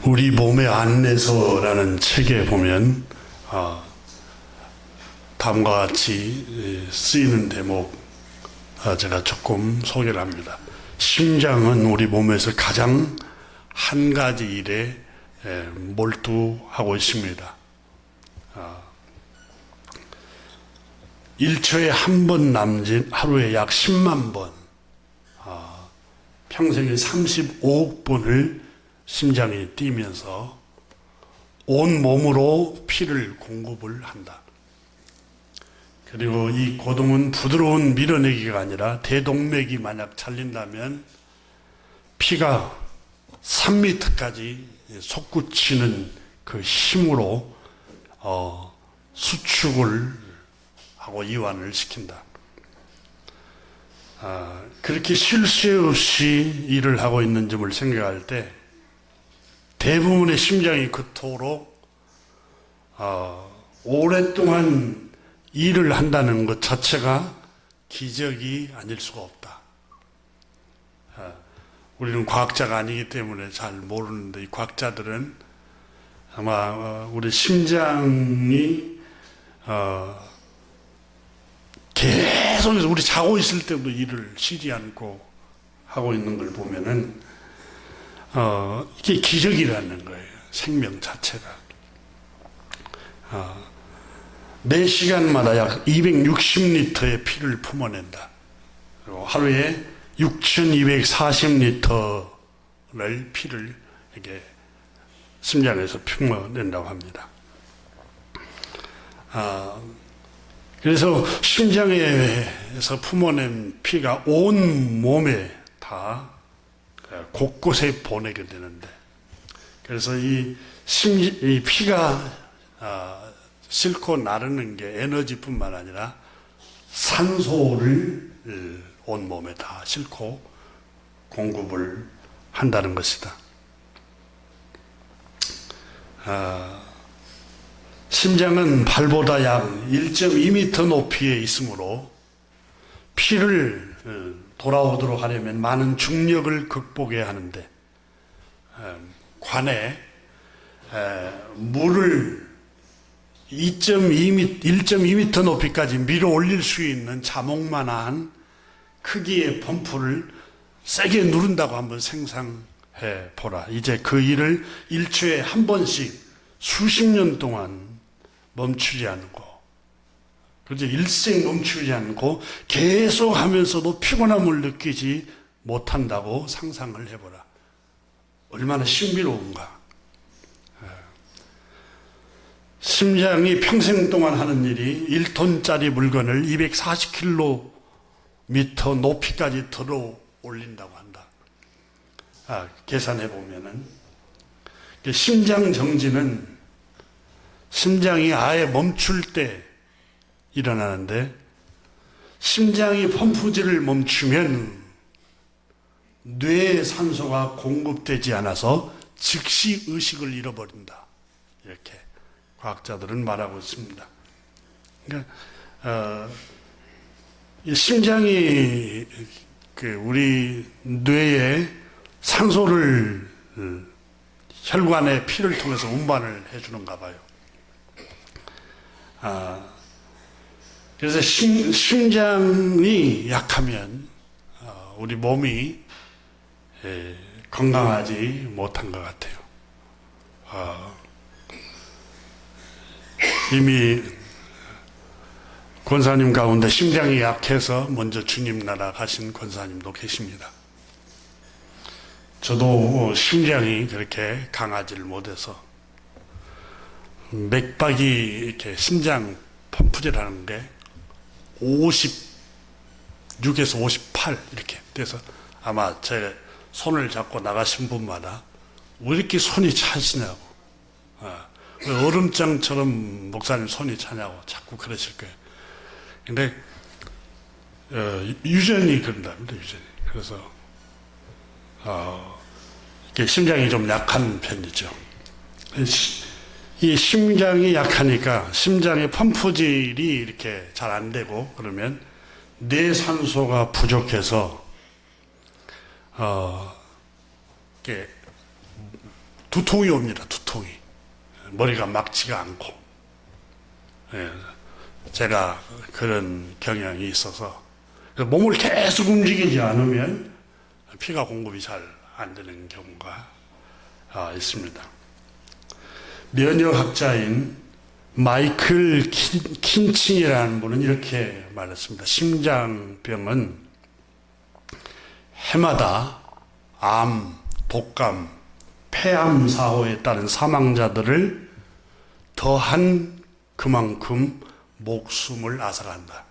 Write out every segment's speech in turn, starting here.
우리 몸의 안내서라는 책에 보면 다음과 같이 쓰이는 대목 제가 조금 소개를 합니다. 심장은 우리 몸에서 가장 한 가지 일에 몰두하고 있습니다. 1초에 한 번 남짓 하루에 약 10만 번, 평생에 35억 번을 심장이 뛰면서 온 몸으로 피를 공급을 한다. 그리고 이 고동은 부드러운 밀어내기가 아니라 대동맥이 만약 잘린다면 피가 3m까지 솟구치는 그 힘으로 수축을 하고 이완을 시킨다. 그렇게 쉴 새 없이 일을 하고 있는 점을 생각할 때 대부분의 심장이 그토록 오랫동안 일을 한다는 것 자체가 기적이 아닐 수가 없다. 우리는 과학자가 아니기 때문에 잘 모르는데 이 과학자들은 아마 우리 심장이 계속해서 우리 자고 있을 때도 일을 쉬지 않고 하고 있는 걸 보면은 이게 기적이라는 거예요. 생명 자체가. 4시간마다 약 260리터의 피를 품어낸다. 그리고 하루에 6,240리터를 피를 이렇게 심장에서 품어낸다고 합니다. 그래서 심장에서 품어낸 피가 온 몸에 다 곳곳에 보내게 되는데, 그래서 이 피가 싣고 나르는 게 에너지뿐만 아니라 산소를 온 몸에 다 싣고 공급을 한다는 것이다. 심장은 발보다 약 1.2m 높이에 있으므로 피를 돌아오도록 하려면 많은 중력을 극복해야 하는데, 관에 물을 1.2m 높이까지 밀어 올릴 수 있는 자목만한 크기의 펌프를 세게 누른다고 한번 생각해 보라. 이제 그 일을 1초에 한 번씩 수십 년 동안 멈추지 않고, 그렇죠? 일생 멈추지 않고 계속 하면서도 피곤함을 느끼지 못한다고 상상을 해보라. 얼마나 신비로운가. 심장이 평생 동안 하는 일이 1톤짜리 물건을 240km 높이까지 들어 올린다고 한다. 계산해 보면은 심장 정지는 심장이 아예 멈출 때 일어나는데, 심장이 펌프질을 멈추면 뇌에 산소가 공급되지 않아서 즉시 의식을 잃어버린다. 이렇게 과학자들은 말하고 있습니다. 그러니까 이 심장이 우리 뇌에 산소를 혈관에 피를 통해서 운반을 해주는가 봐요. 그래서 심장이 약하면 우리 몸이 건강하지 못한 것 같아요. 이미 권사님 가운데 심장이 약해서 먼저 주님 나라 가신 권사님도 계십니다. 저도 심장이 그렇게 강하지를 못해서 맥박이 이렇게 심장 펌프질하는 게 56에서 58 이렇게 돼서 아마 제 손을 잡고 나가신 분마다 왜 이렇게 손이 차시냐고, 왜 얼음장처럼 목사님 손이 차냐고 자꾸 그러실 거예요. 근데 유전이 그런답니다. 유전이. 그래서 이렇게 심장이 좀 약한 편이죠. 이 심장이 약하니까 심장의 펌프질이 이렇게 잘 안 되고 그러면 뇌산소가 부족해서 이렇게 두통이 옵니다. 두통이. 머리가 막지가 않고. 예, 제가 그런 경향이 있어서 몸을 계속 움직이지 않으면 피가 공급이 잘 안 되는 경우가 있습니다. 면역학자인 마이클 킨칭이라는 분은 이렇게 말했습니다. 심장병은 해마다 암, 독감, 폐암 사고에 따른 사망자들을 더한 그만큼 목숨을 앗아간다.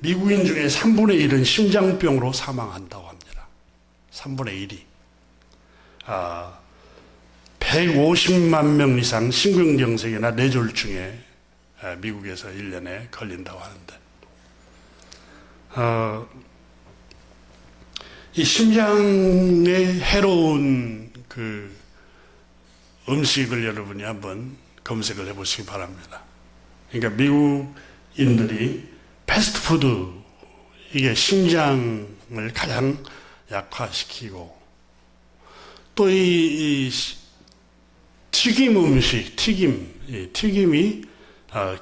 미국인 중에 3분의 1은 심장병으로 사망한다고 합니다. 3분의 1이. 150만 명 이상 심근경색이나 뇌졸중에 미국에서 1년에 걸린다고 하는데, 이 심장에 해로운 그 음식을 여러분이 한번 검색을 해보시기 바랍니다. 그러니까 미국인들이 패스트푸드, 이게 심장을 가장 약화시키고, 또 이 튀김 음식, 튀김이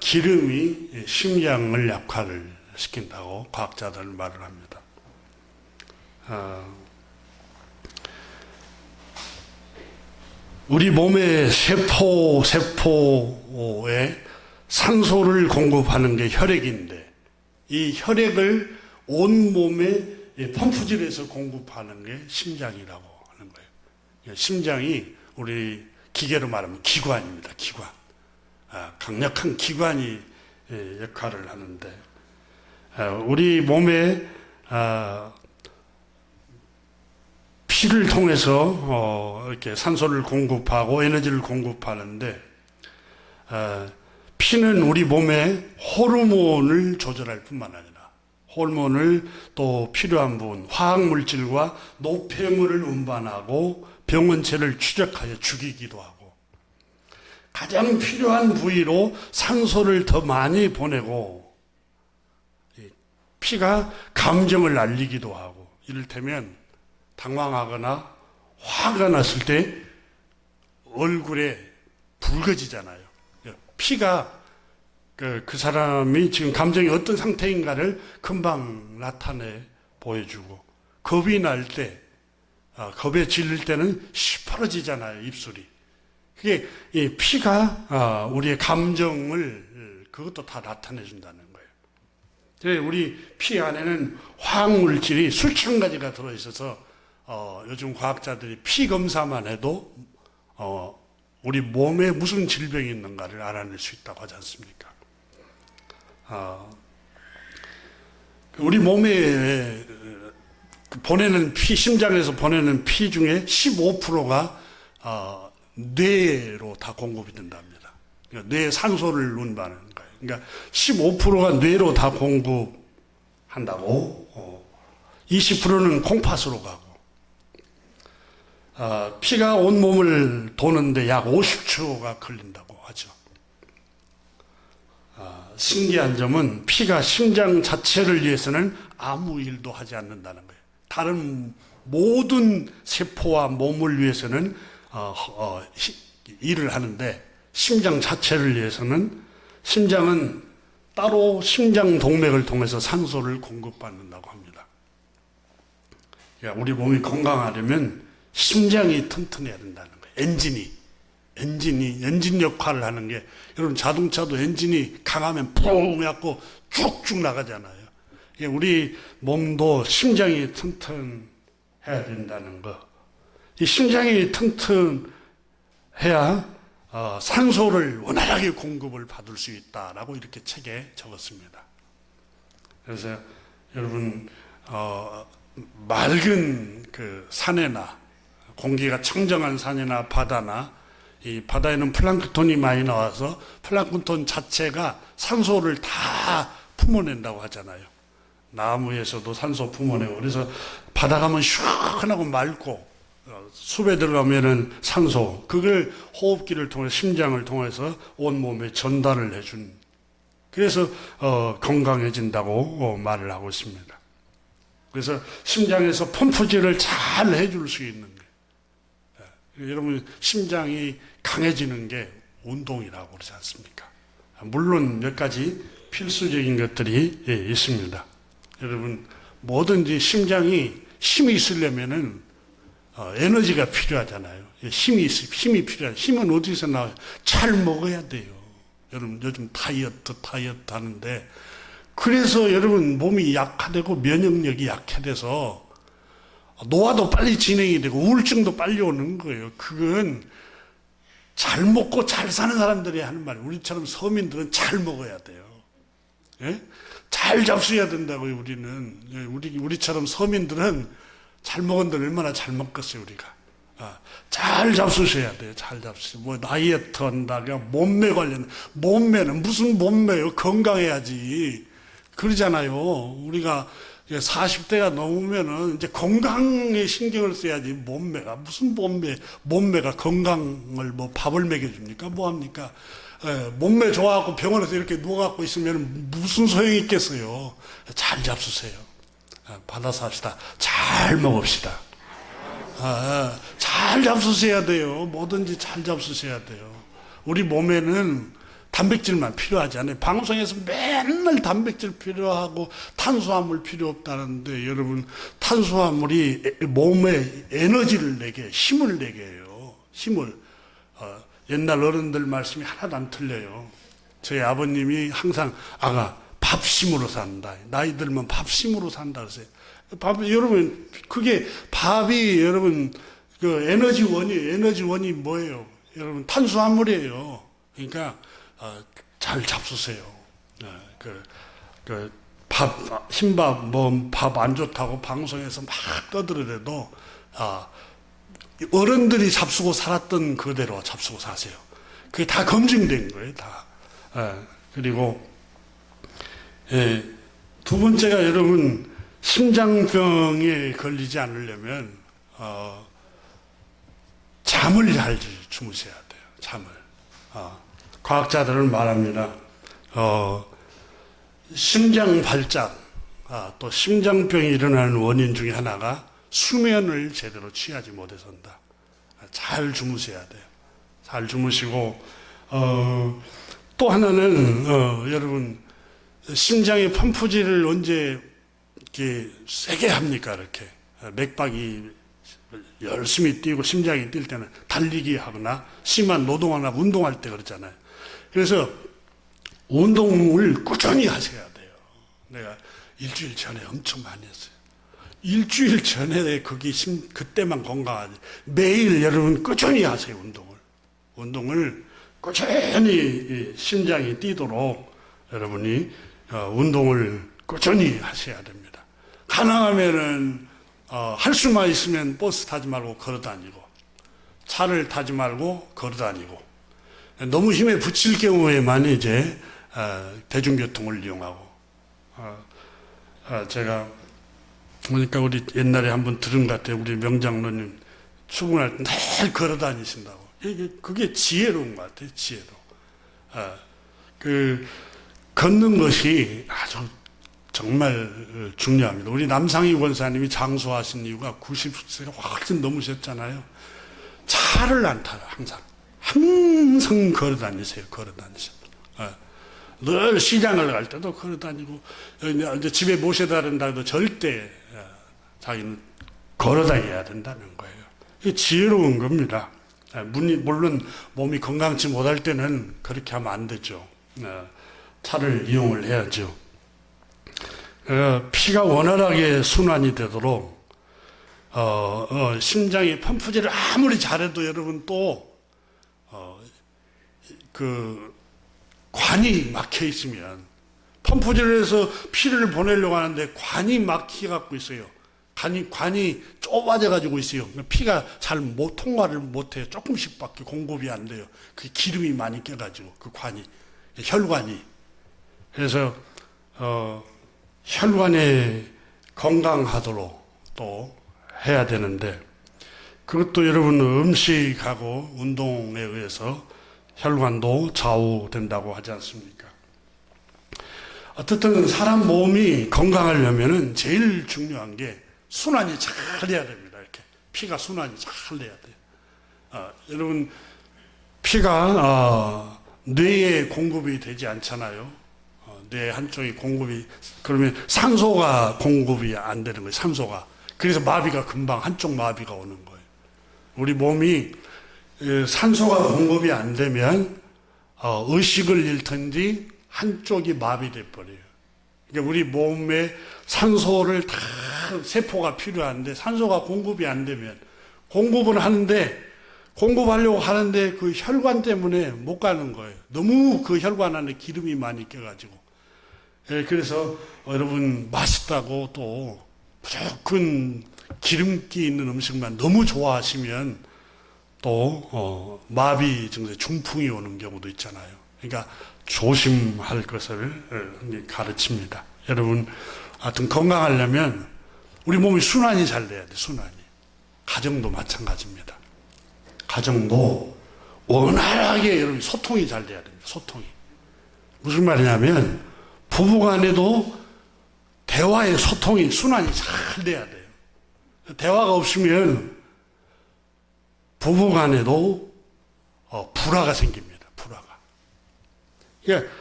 기름이 심장을 약화를 시킨다고 과학자들은 말을 합니다. 우리 몸의 세포에 산소를 공급하는 게 혈액인데, 이 혈액을 온 몸에 펌프질해서 공급하는 게 심장이라고 하는 거예요. 심장이 우리 기계로 말하면 기관입니다. 기관. 강력한 기관이 역할을 하는데, 우리 몸에 피를 통해서 이렇게 산소를 공급하고 에너지를 공급하는데, 피는 우리 몸에 호르몬을 조절할 뿐만 아니라 호르몬을 또 필요한 부분, 화학물질과 노폐물을 운반하고 병원체를 추적하여 죽이기도 하고, 가장 필요한 부위로 산소를 더 많이 보내고, 피가 감정을 알리기도 하고, 이를테면 당황하거나 화가 났을 때 얼굴에 붉어지잖아요. 피가 그 사람이 지금 감정이 어떤 상태인가를 금방 나타내 보여주고, 겁이 날 때, 겁에 질릴 때는 시퍼러지잖아요, 입술이. 그게 이 피가 우리의 감정을 그것도 다 나타내 준다는 거예요. 우리 피 안에는 화학물질이 수천 가지가 들어있어서 요즘 과학자들이 피 검사만 해도 우리 몸에 무슨 질병이 있는가를 알아낼 수 있다고 하지 않습니까? 우리 몸에 보내는 피, 심장에서 보내는 피 중에 15%가 뇌로 다 공급이 된답니다. 그러니까 뇌에 산소를 운반하는 거예요. 그러니까 15%가 뇌로 다 공급한다고, 20%는 콩팥으로 가고, 피가 온 몸을 도는데 약 50초가 걸린다고 하죠. 신기한 점은 피가 심장 자체를 위해서는 아무 일도 하지 않는다는 거예요. 다른 모든 세포와 몸을 위해서는 일을 하는데, 심장 자체를 위해서는, 심장은 따로 심장 동맥을 통해서 산소를 공급받는다고 합니다. 그러니까 우리 몸이 건강하려면 심장이 튼튼해야 된다는 거예요. 엔진 역할을 하는 게, 여러분 자동차도 엔진이 강하면 뿡 해갖고 쭉쭉 나가잖아요. 우리 몸도 심장이 튼튼해야 된다는 거. 이 심장이 튼튼해야 산소를 원활하게 공급을 받을 수 있다라고 이렇게 책에 적었습니다. 그래서 여러분 맑은 그 산에나 공기가 청정한 산이나 바다나, 이 바다에는 플랑크톤이 많이 나와서 플랑크톤 자체가 산소를 다 품어낸다고 하잖아요. 나무에서도 산소 품어내고, 그래서 바다 가면 시원하고 맑고, 숲에 들어가면은 산소, 그걸 호흡기를 통해 심장을 통해서 온몸에 전달을 해준, 그래서 건강해진다고 말을 하고 있습니다. 그래서 심장에서 펌프질을 잘 해줄 수 있는 거예요. 여러분 심장이 강해지는 게 운동이라고 그러지 않습니까? 물론 몇 가지 필수적인 것들이 있습니다. 여러분 뭐든지 심장이 힘이 있으려면은 에너지가 필요하잖아요. 힘이 필요해요. 힘은 어디서 나와요? 잘 먹어야 돼요. 여러분 요즘 다이어트 하는데 그래서 여러분 몸이 약화되고 면역력이 약해져서 노화도 빨리 진행이 되고 우울증도 빨리 오는 거예요. 그건 잘 먹고 잘 사는 사람들이 하는 말이에요. 우리처럼 서민들은 잘 먹어야 돼요. 예? 잘 잡수셔야 된다고요. 우리처럼 서민들은 잘 먹은들 얼마나 잘 먹겠어요. 우리가 잘 잡수셔야 돼요. 잘 잡수셔. 뭐 다이어트 한다가 몸매 관련 몸매는 무슨 몸매요? 건강해야지. 그러잖아요. 우리가 40대가 넘으면은 이제 건강에 신경을 써야지 무슨 몸매가 건강을 뭐 밥을 먹여줍니까? 뭐 합니까? 몸매 좋아하고 병원에서 이렇게 누워갖고 있으면 무슨 소용이 있겠어요? 잘 잡수세요. 받아서 합시다. 잘 먹읍시다. 잘 잡수셔야 돼요. 뭐든지 잘 잡수셔야 돼요. 우리 몸에는 단백질만 필요하지 않아요. 방송에서 맨날 단백질 필요하고 탄수화물 필요 없다는데 여러분 탄수화물이 몸에 에너지를 내게 힘을 내게 해요. 힘을 옛날 어른들 말씀이 하나도 안 틀려요. 저희 아버님이 항상 밥심으로 산다. 나이 들면 밥심으로 산다 그러세요. 여러분 그게 밥이 여러분 그 에너지원이 뭐예요? 여러분 탄수화물이에요. 그러니까 잘 잡수세요. 흰밥, 밥 안 좋다고 방송에서 막 떠들어대도, 어른들이 잡수고 살았던 그대로 잡수고 사세요. 그게 다 검증된 거예요, 다. 그리고, 두 번째가 여러분, 심장병에 걸리지 않으려면, 잠을 잘 주무셔야 돼요, 잠을. 과학자들은 말합니다. 심장 발작, 또 심장병이 일어나는 원인 중에 하나가 수면을 제대로 취하지 못해서인다. 잘 주무셔야 돼요. 잘 주무시고, 또 하나는, 여러분, 심장의 펌프질을 언제 이렇게 세게 합니까? 이렇게. 맥박이 열심히 뛰고 심장이 뛸 때는 달리기 하거나 심한 노동하거나 운동할 때 그러잖아요. 그래서 운동을 꾸준히 하셔야 돼요. 내가 일주일 전에 엄청 많이 했어요. 일주일 전에 그때만 건강하지. 매일 여러분 꾸준히 하세요, 운동을 꾸준히 심장이 뛰도록 여러분이 운동을 꾸준히 하셔야 됩니다. 가능하면은 할 수만 있으면 버스 타지 말고 걸어 다니고 차를 타지 말고 걸어 다니고 너무 힘에 부칠 경우에만 이제 대중교통을 이용하고 제가 보니까 우리 옛날에 한번 들은 것 같아요. 우리 명장로님 출근할 때 늘 걸어 다니신다고. 그게 지혜로운 것 같아요. 지혜로. 걷는 것이 아주 정말 중요합니다. 우리 남상희 권사님이 장수하신 이유가 90세가 훨씬 넘으셨잖아요. 차를 안 타요, 항상 걸어 다니세요, 늘 시장을 갈 때도 걸어 다니고, 이제 집에 모셔다 된다 해도 절대 자기는 걸어 다녀야 된다는 거예요. 이게 지혜로운 겁니다. 물론 몸이 건강치 못할 때는 그렇게 하면 안 되죠. 차를 이용을 해야죠. 피가 원활하게 순환이 되도록 심장이 펌프질을 아무리 잘해도 여러분 또 관이 막혀 있으면 펌프질을 해서 피를 보내려고 하는데 관이 막혀 갖고 있어요. 관이 좁아져 가지고 있어요. 피가 잘 통과를 못해요. 조금씩밖에 공급이 안 돼요. 그 기름이 많이 껴가지고 그 혈관이. 그래서 혈관이 건강하도록 또 해야 되는데 그것도 여러분 음식하고 운동에 의해서 혈관도 좌우된다고 하지 않습니까? 어쨌든 사람 몸이 건강하려면은 제일 중요한 게 순환이 잘 돼야 됩니다. 이렇게 피가 순환이 잘 돼야 돼요. 여러분 피가 뇌에 공급이 되지 않잖아요. 뇌 한쪽이 공급이 그러면 산소가 공급이 안 되는 거예요. 산소가. 그래서 마비가 금방 한쪽 마비가 오는 거예요. 우리 몸이 산소가 공급이 안 되면 의식을 잃든지 한쪽이 마비돼 버려요. 그러니까 우리 몸에 산소를 다 세포가 필요한데 산소가 공급이 안 되면 공급은 하는데 공급하려고 하는데 그 혈관 때문에 못 가는 거예요. 너무 그 혈관 안에 기름이 많이 껴가지고. 그래서 여러분 맛있다고 또 무조건 기름기 있는 음식만 너무 좋아하시면 또 마비 증세, 중풍이 오는 경우도 있잖아요. 그러니까 조심할 것을 가르칩니다. 여러분 하여튼 건강하려면 우리 몸이 순환이 잘 돼야 돼. 순환이. 가정도 마찬가지입니다. 가정도 원활하게 여러분 소통이 잘 돼야 됩니다. 소통이. 무슨 말이냐면 부부간에도 대화의 소통이 순환이 잘 돼야 돼요. 대화가 없으면 부부간에도 불화가 생깁니다. 불화가. 그러니까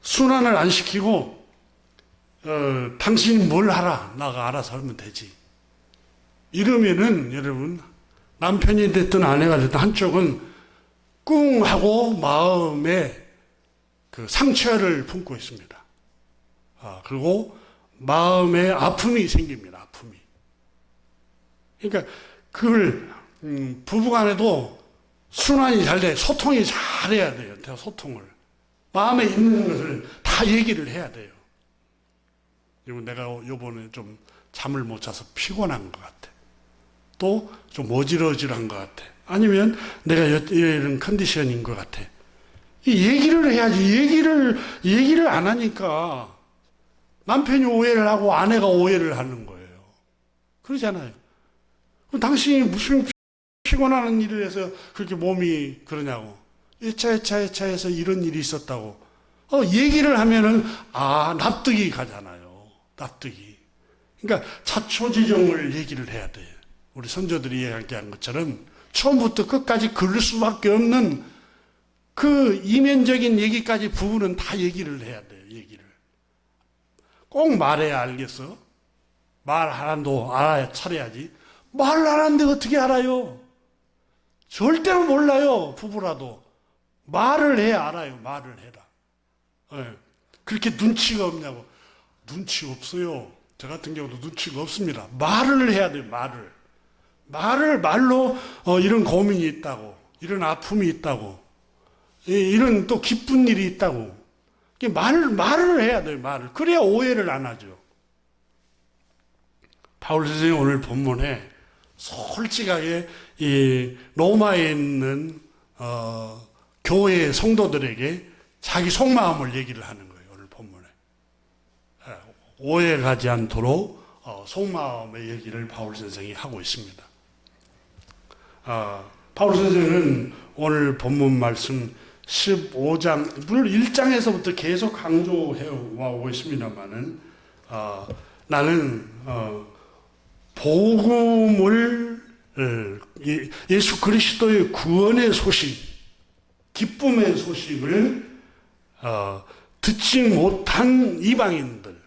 순환을 안 시키고 당신이 뭘 하라. 나가 알아서 하면 되지. 이러면은 여러분 남편이 됐든 아내가 됐든 한쪽은 꿍 하고 마음에 그 상처를 품고 있습니다. 그리고 마음에 아픔이 생깁니다. 아픔이. 그러니까 그걸 부부간에도 순환이 잘 돼. 소통이 잘해야 돼요. 소통을. 마음에 있는 것을 다 얘기를 해야 돼요. 여러분 내가 요번에 좀 잠을 못 자서 피곤한 것 같아. 또 좀 어지러질한 것 같아. 아니면 내가 이런 컨디션인 것 같아. 이 얘기를 해야지. 얘기를 안 하니까 남편이 오해를 하고 아내가 오해를 하는 거예요. 그러잖아요. 그럼 당신이 무슨 피곤한 일을 해서 그렇게 몸이 그러냐고. 예차해서 이런 일이 있었다고. 얘기를 하면은 납득이 가잖아요. 납득이. 그러니까 자초지종을 얘기를 해야 돼요. 우리 선조들이 이야기한 것처럼 처음부터 끝까지 그럴 수밖에 없는 그 이면적인 얘기까지 부부는 다 얘기를 해야 돼요. 얘기를. 꼭 말해야 알겠어. 말하란도 알아야 차려야지. 말을 안 하는데 어떻게 알아요? 절대로 몰라요. 부부라도. 말을 해야 알아요. 말을 해라. 그렇게 눈치가 없냐고. 눈치 없어요. 저 같은 경우도 눈치가 없습니다. 말을 해야 돼요. 말로 이런 고민이 있다고, 이런 아픔이 있다고, 이런 또 기쁜 일이 있다고. 말을 해야 돼요. 말을. 그래야 오해를 안 하죠. 바울 선생님이 오늘 본문에 솔직하게 이 로마에 있는 교회 성도들에게 자기 속마음을 얘기를 하는 거예요. 오늘 본문에. 오해가지 않도록 속마음의 얘기를 바울 선생이 하고 있습니다. 바울 선생은 오늘 본문 말씀 15장, 물론 1장에서부터 계속 강조해 오고 있습니다만은, 나는, 복음을, 예수 그리스도의 구원의 소식, 기쁨의 소식을, 듣지 못한 이방인들,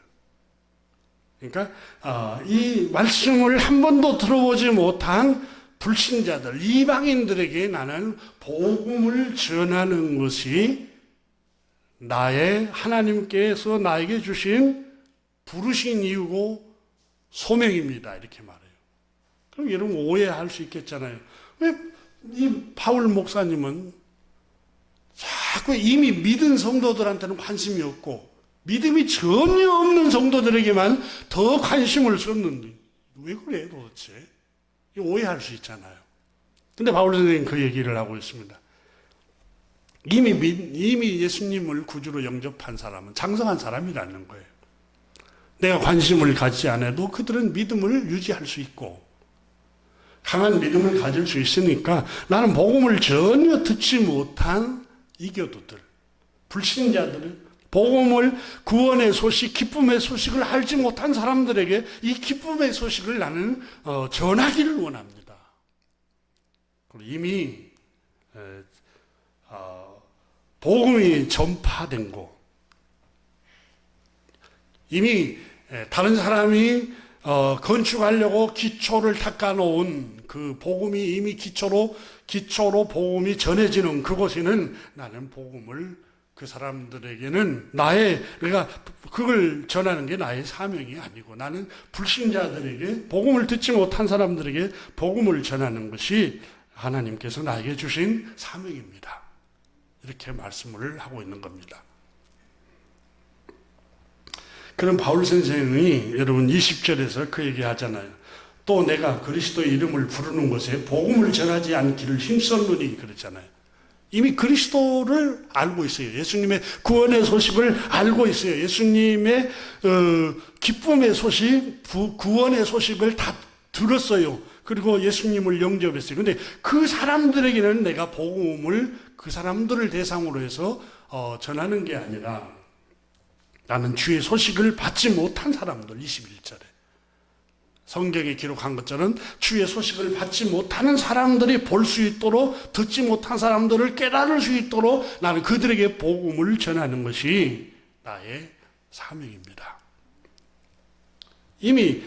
그러니까, 이 말씀을 한 번도 들어보지 못한 불신자들, 이방인들에게 나는 복음을 전하는 것이 나의 하나님께서 나에게 주신 부르신 이유고 소명입니다. 이렇게 말해요. 그럼 여러분 오해할 수 있겠잖아요. 왜 이 바울 목사님은 자꾸 이미 믿은 성도들한테는 관심이 없고 믿음이 전혀 없는 성도들에게만 더 관심을 쏟는데 왜 그래 도대체? 오해할 수 있잖아요. 근데 바울 선생님은 그 얘기를 하고 있습니다. 이미 예수님을 구주로 영접한 사람은 장성한 사람이라는 거예요. 내가 관심을 갖지 않아도 그들은 믿음을 유지할 수 있고 강한 믿음을 가질 수 있으니까 나는 복음을 전혀 듣지 못한 이교도들, 불신자들은 복음을 구원의 소식, 기쁨의 소식을 알지 못한 사람들에게 이 기쁨의 소식을 나는 전하기를 원합니다. 이미 복음이 전파된 곳, 이미 다른 사람이 건축하려고 기초를 닦아놓은 그 복음이 이미 기초로 복음이 전해지는 그곳에는 나는 복음을 그 사람들에게는 그러니까 그걸 전하는 게 나의 사명이 아니고 나는 불신자들에게 복음을 듣지 못한 사람들에게 복음을 전하는 것이 하나님께서 나에게 주신 사명입니다. 이렇게 말씀을 하고 있는 겁니다. 그럼 바울 선생이 여러분 20절에서 그 얘기 하잖아요. 또 내가 그리스도의 이름을 부르는 곳에 복음을 전하지 않기를 힘썼느니 그랬잖아요. 이미 그리스도를 알고 있어요. 예수님의 구원의 소식을 알고 있어요. 예수님의 기쁨의 소식, 구원의 소식을 다 들었어요. 그리고 예수님을 영접했어요. 근데 그 사람들에게는 내가 복음을 그 사람들을 대상으로 해서 전하는 게 아니라 나는 주의 소식을 받지 못한 사람들, 21절에 성경에 기록한 것처럼 주의 소식을 받지 못하는 사람들이 볼 수 있도록, 듣지 못한 사람들을 깨달을 수 있도록 나는 그들에게 복음을 전하는 것이 나의 사명입니다. 이미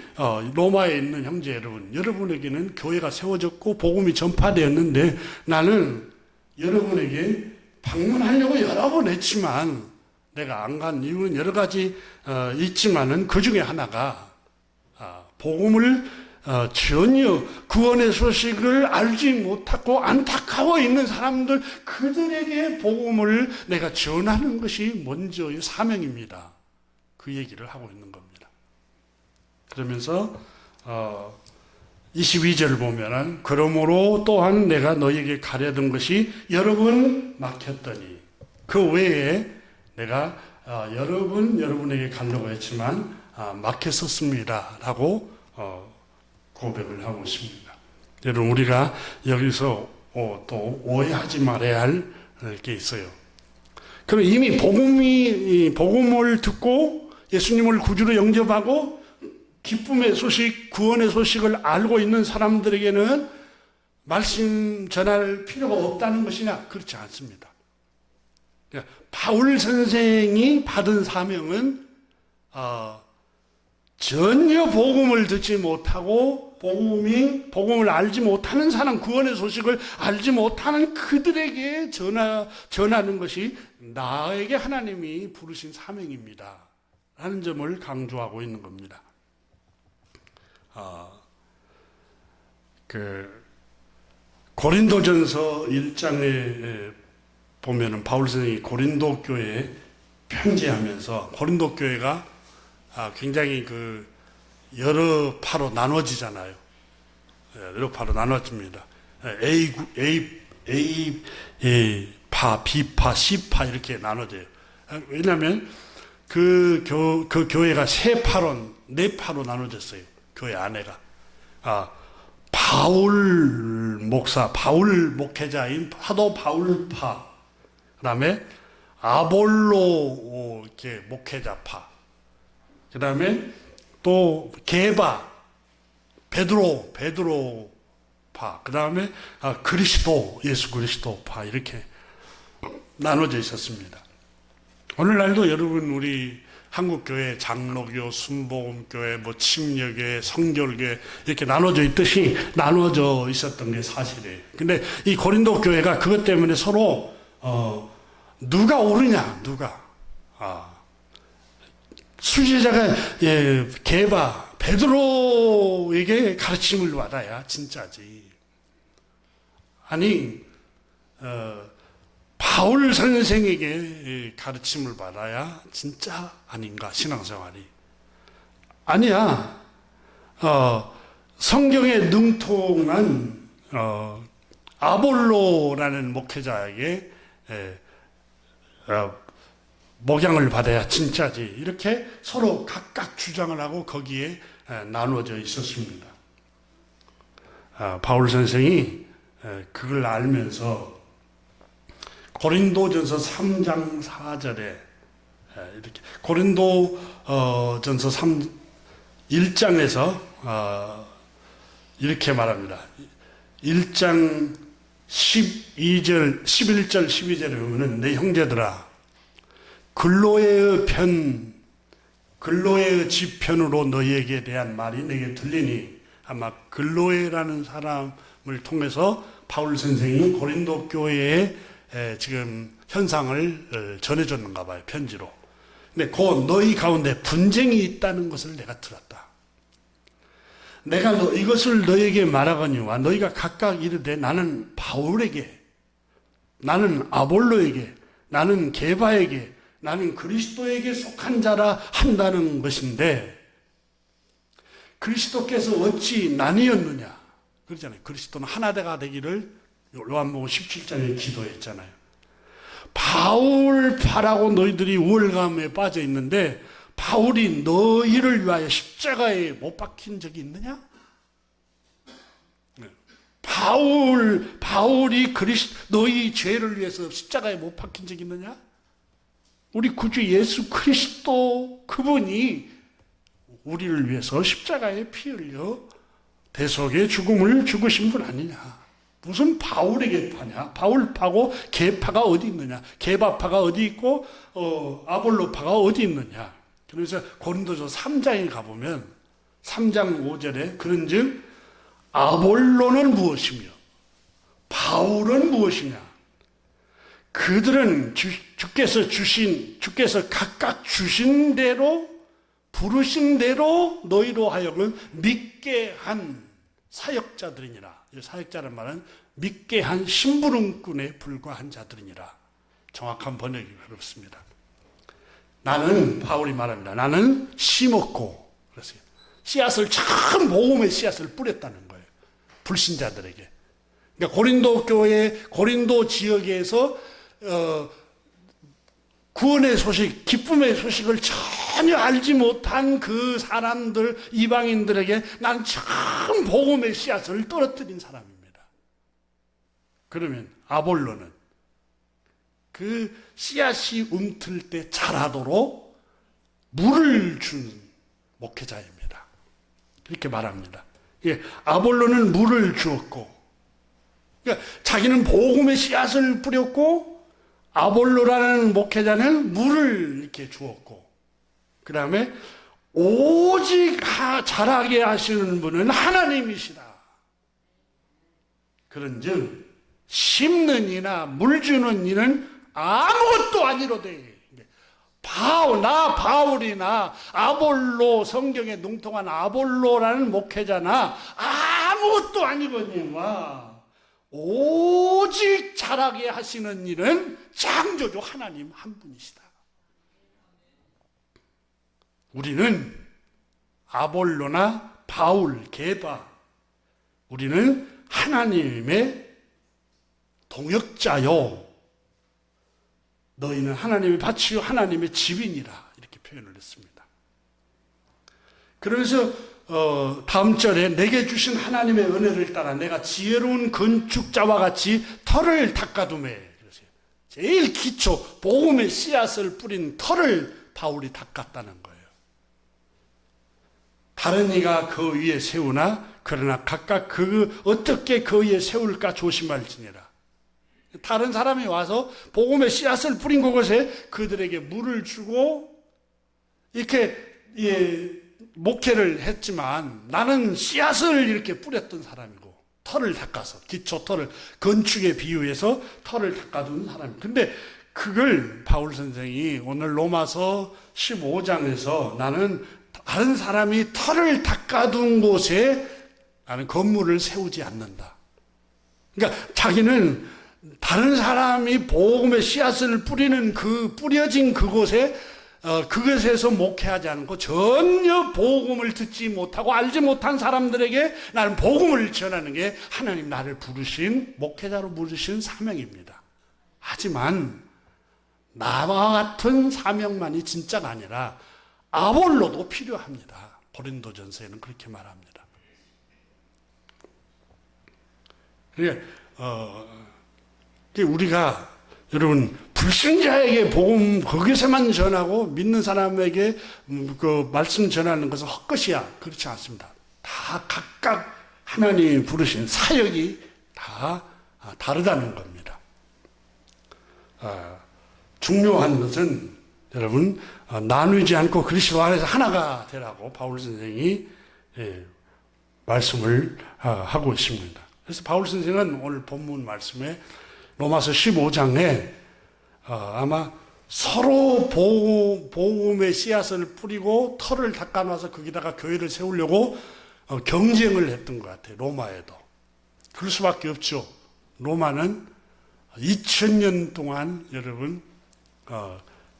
로마에 있는 형제 여러분, 여러분에게는 교회가 세워졌고 복음이 전파되었는데 나는 여러분에게 방문하려고 여러 번 했지만 내가 안 간 이유는 여러 가지 있지만은 그 중에 하나가 복음을 전혀 구원의 소식을 알지 못하고 안타까워 있는 사람들, 그들에게 복음을 내가 전하는 것이 먼저의 사명입니다. 그 얘기를 하고 있는 겁니다. 그러면서 22절을 보면은 그러므로 또한 내가 너에게 가려던 것이 여러 번 막혔더니 그 외에 내가 여러분에게 가려고 했지만 막혔었습니다 라고 고백을 하고 있습니다. 여러분, 우리가 여기서 또 오해하지 말아야 할 게 있어요. 그럼 이미 복음을 듣고 예수님을 구주로 영접하고 기쁨의 소식, 구원의 소식을 알고 있는 사람들에게는 말씀 전할 필요가 없다는 것이냐? 그렇지 않습니다. 바울 선생이 받은 사명은 전혀 복음을 듣지 못하고 복음을 알지 못하는 사람, 구원의 소식을 알지 못하는 그들에게 전하는 것이 나에게 하나님이 부르신 사명입니다 라는 점을 강조하고 있는 겁니다. 고린도전서 1장에 보면은 바울 선생이 고린도 교회에 편지하면서, 고린도 교회가 굉장히 여러 파로 나눠지잖아요. 여러 파로 나눠집니다. A 파, B 파, C 파 이렇게 나눠져요. 왜냐하면 그 교회가 네 파로 나눠졌어요. 교회 안에가. 바울 목사, 바울 목회자인 사도 바울파, 그 다음에 아볼로 이렇게 목회자파, 그 다음에 또 게바, 베드로파, 그 다음에 예수 그리스도파, 이렇게 나눠져 있었습니다. 오늘날도 여러분, 우리 한국교회, 장로교, 순복음교회, 침려교회, 성결교회 이렇게 나눠져 있듯이 나눠져 있었던 게 사실이에요. 근데 이 고린도 교회가 그것 때문에 서로 누가 옳으냐, 수제자가 게바, 베드로에게 가르침을 받아야 진짜지. 아니 바울 선생에게 가르침을 받아야 진짜 아닌가, 신앙생활이. 아니야. 성경에 능통한 아볼로라는 목회자에게 목양을 받아야 진짜지. 이렇게 서로 각각 주장을 하고 거기에 나누어져 있었습니다. 바울 선생이 그걸 알면서 고린도전서 3장 4절에 이렇게, 고린도전서 1장에서 이렇게 말합니다. 1장 12절, 11절, 12절에 보면 내 형제들아 근로의 지편으로 너희에게 대한 말이 내게 들리니 아마 근로에라는 사람을 통해서 바울 선생이 고린도 교회에 지금 현상을 전해줬는가 봐요. 편지로. 근데 곧 너희 가운데 분쟁이 있다는 것을 내가 들었다. 내가 이것을 너에게 말하거니와 너희가 각각 이르되 나는 바울에게, 나는 아볼로에게, 나는 게바에게, 나는 그리스도에게 속한 자라 한다는 것인데 그리스도께서 어찌 나뉘었느냐? 그러잖아요. 그리스도는 하나가 되기를 요한복음 17장에 기도했잖아요. 바울파라고 너희들이 우월감에 빠져 있는데 바울이 너희를 위하여 십자가에 못 박힌 적이 있느냐? 바울이 너희 죄를 위해서 십자가에 못 박힌 적이 있느냐? 우리 구주 예수 그리스도 그분이 우리를 위해서 십자가에 피 흘려 대속의 죽음을 죽으신 분 아니냐? 무슨 바울에게 파냐? 바울파고 게파가 어디 있느냐? 게바파가 어디 있고 아볼로파가 어디 있느냐? 그래서 고린도서 3장에 가보면 3장 5절에 그런즉 아볼로는 무엇이며 바울은 무엇이냐? 그들은 주께서 각각 주신 대로 부르신 대로 너희로 하여금 믿게 한 사역자들이니라. 사역자란 말은 믿게 한 심부름꾼에 불과한 자들이니라. 정확한 번역이 그렇습니다. 나는 바울이 말합니다. 나는 심었고 그랬어요. 씨앗을 참 복음의 씨앗을 뿌렸다는 거예요. 불신자들에게. 그러니까 고린도 교회, 고린도 지역에서 구원의 소식, 기쁨의 소식을 전혀 알지 못한 그 사람들, 이방인들에게 난 참 복음의 씨앗을 떨어뜨린 사람입니다. 그러면 아볼로는 그 씨앗이 움틀 때 자라도록 물을 준 목회자입니다. 이렇게 말합니다. 예, 아볼로는 물을 주었고, 그러니까 자기는 복음의 씨앗을 뿌렸고, 아볼로라는 목회자는 물을 이렇게 주었고, 그 다음에 오직 자라게 하시는 분은 하나님이시다. 그런즉 심는 이나 물 주는 이는 아무것도 아니로되. 바울이나 아볼로, 성경에 능통한 아볼로라는 목회자나 아무것도 아니거니와 오직 자라게 하시는 일은 창조주 하나님 한 분이시다. 우리는 아볼로나 바울, 게바, 우리는 하나님의 동역자요, 너희는 하나님의 밭이요 하나님의 집이니라, 이렇게 표현을 했습니다. 그러면서 다음 절에 내게 주신 하나님의 은혜를 따라 내가 지혜로운 건축자와 같이 터를 닦아두매. 제일 기초 복음의 씨앗을 뿌린 터를 바울이 닦았다는 거예요. 다른 이가 그 위에 세우나 그러나 각각 어떻게 그 위에 세울까 조심할지니라. 다른 사람이 와서 복음의 씨앗을 뿌린 그곳에 그들에게 물을 주고 이렇게 목회를 했지만 나는 씨앗을 이렇게 뿌렸던 사람이고 터를 닦아서 기초 터를 건축에 비유해서 터를 닦아둔 사람이에요. 근데 그걸 바울 선생이 오늘 로마서 15장에서 나는 다른 사람이 터를 닦아둔 곳에 나는 건물을 세우지 않는다. 그러니까 자기는 다른 사람이 복음의 씨앗을 뿌리는 그 뿌려진 그곳에 그것에서 목회하지 않고 전혀 복음을 듣지 못하고 알지 못한 사람들에게 나는 복음을 전하는 게 하나님 나를 부르신 목회자로 부르신 사명입니다. 하지만 나와 같은 사명만이 진짜가 아니라 아볼로도 필요합니다. 고린도전서에는 그렇게 말합니다. 그러니까 우리가 여러분 불신자에게 복음 거기서만 전하고 믿는 사람에게 그 말씀 전하는 것은 헛것이야. 그렇지 않습니다. 다 각각 하나님이 부르신 사역이 다 다르다는 겁니다. 중요한 것은 여러분 나누지 않고 그리스도 안에서 하나가 되라고 바울 선생이 말씀을 하고 있습니다. 그래서 바울 선생은 오늘 본문 말씀에 로마서 15장에 아마 서로 복음의 씨앗을 뿌리고 털을 닦아놔서 거기다가 교회를 세우려고 경쟁을 했던 것 같아요. 로마에도. 그럴 수밖에 없죠. 로마는 2000년 동안 여러분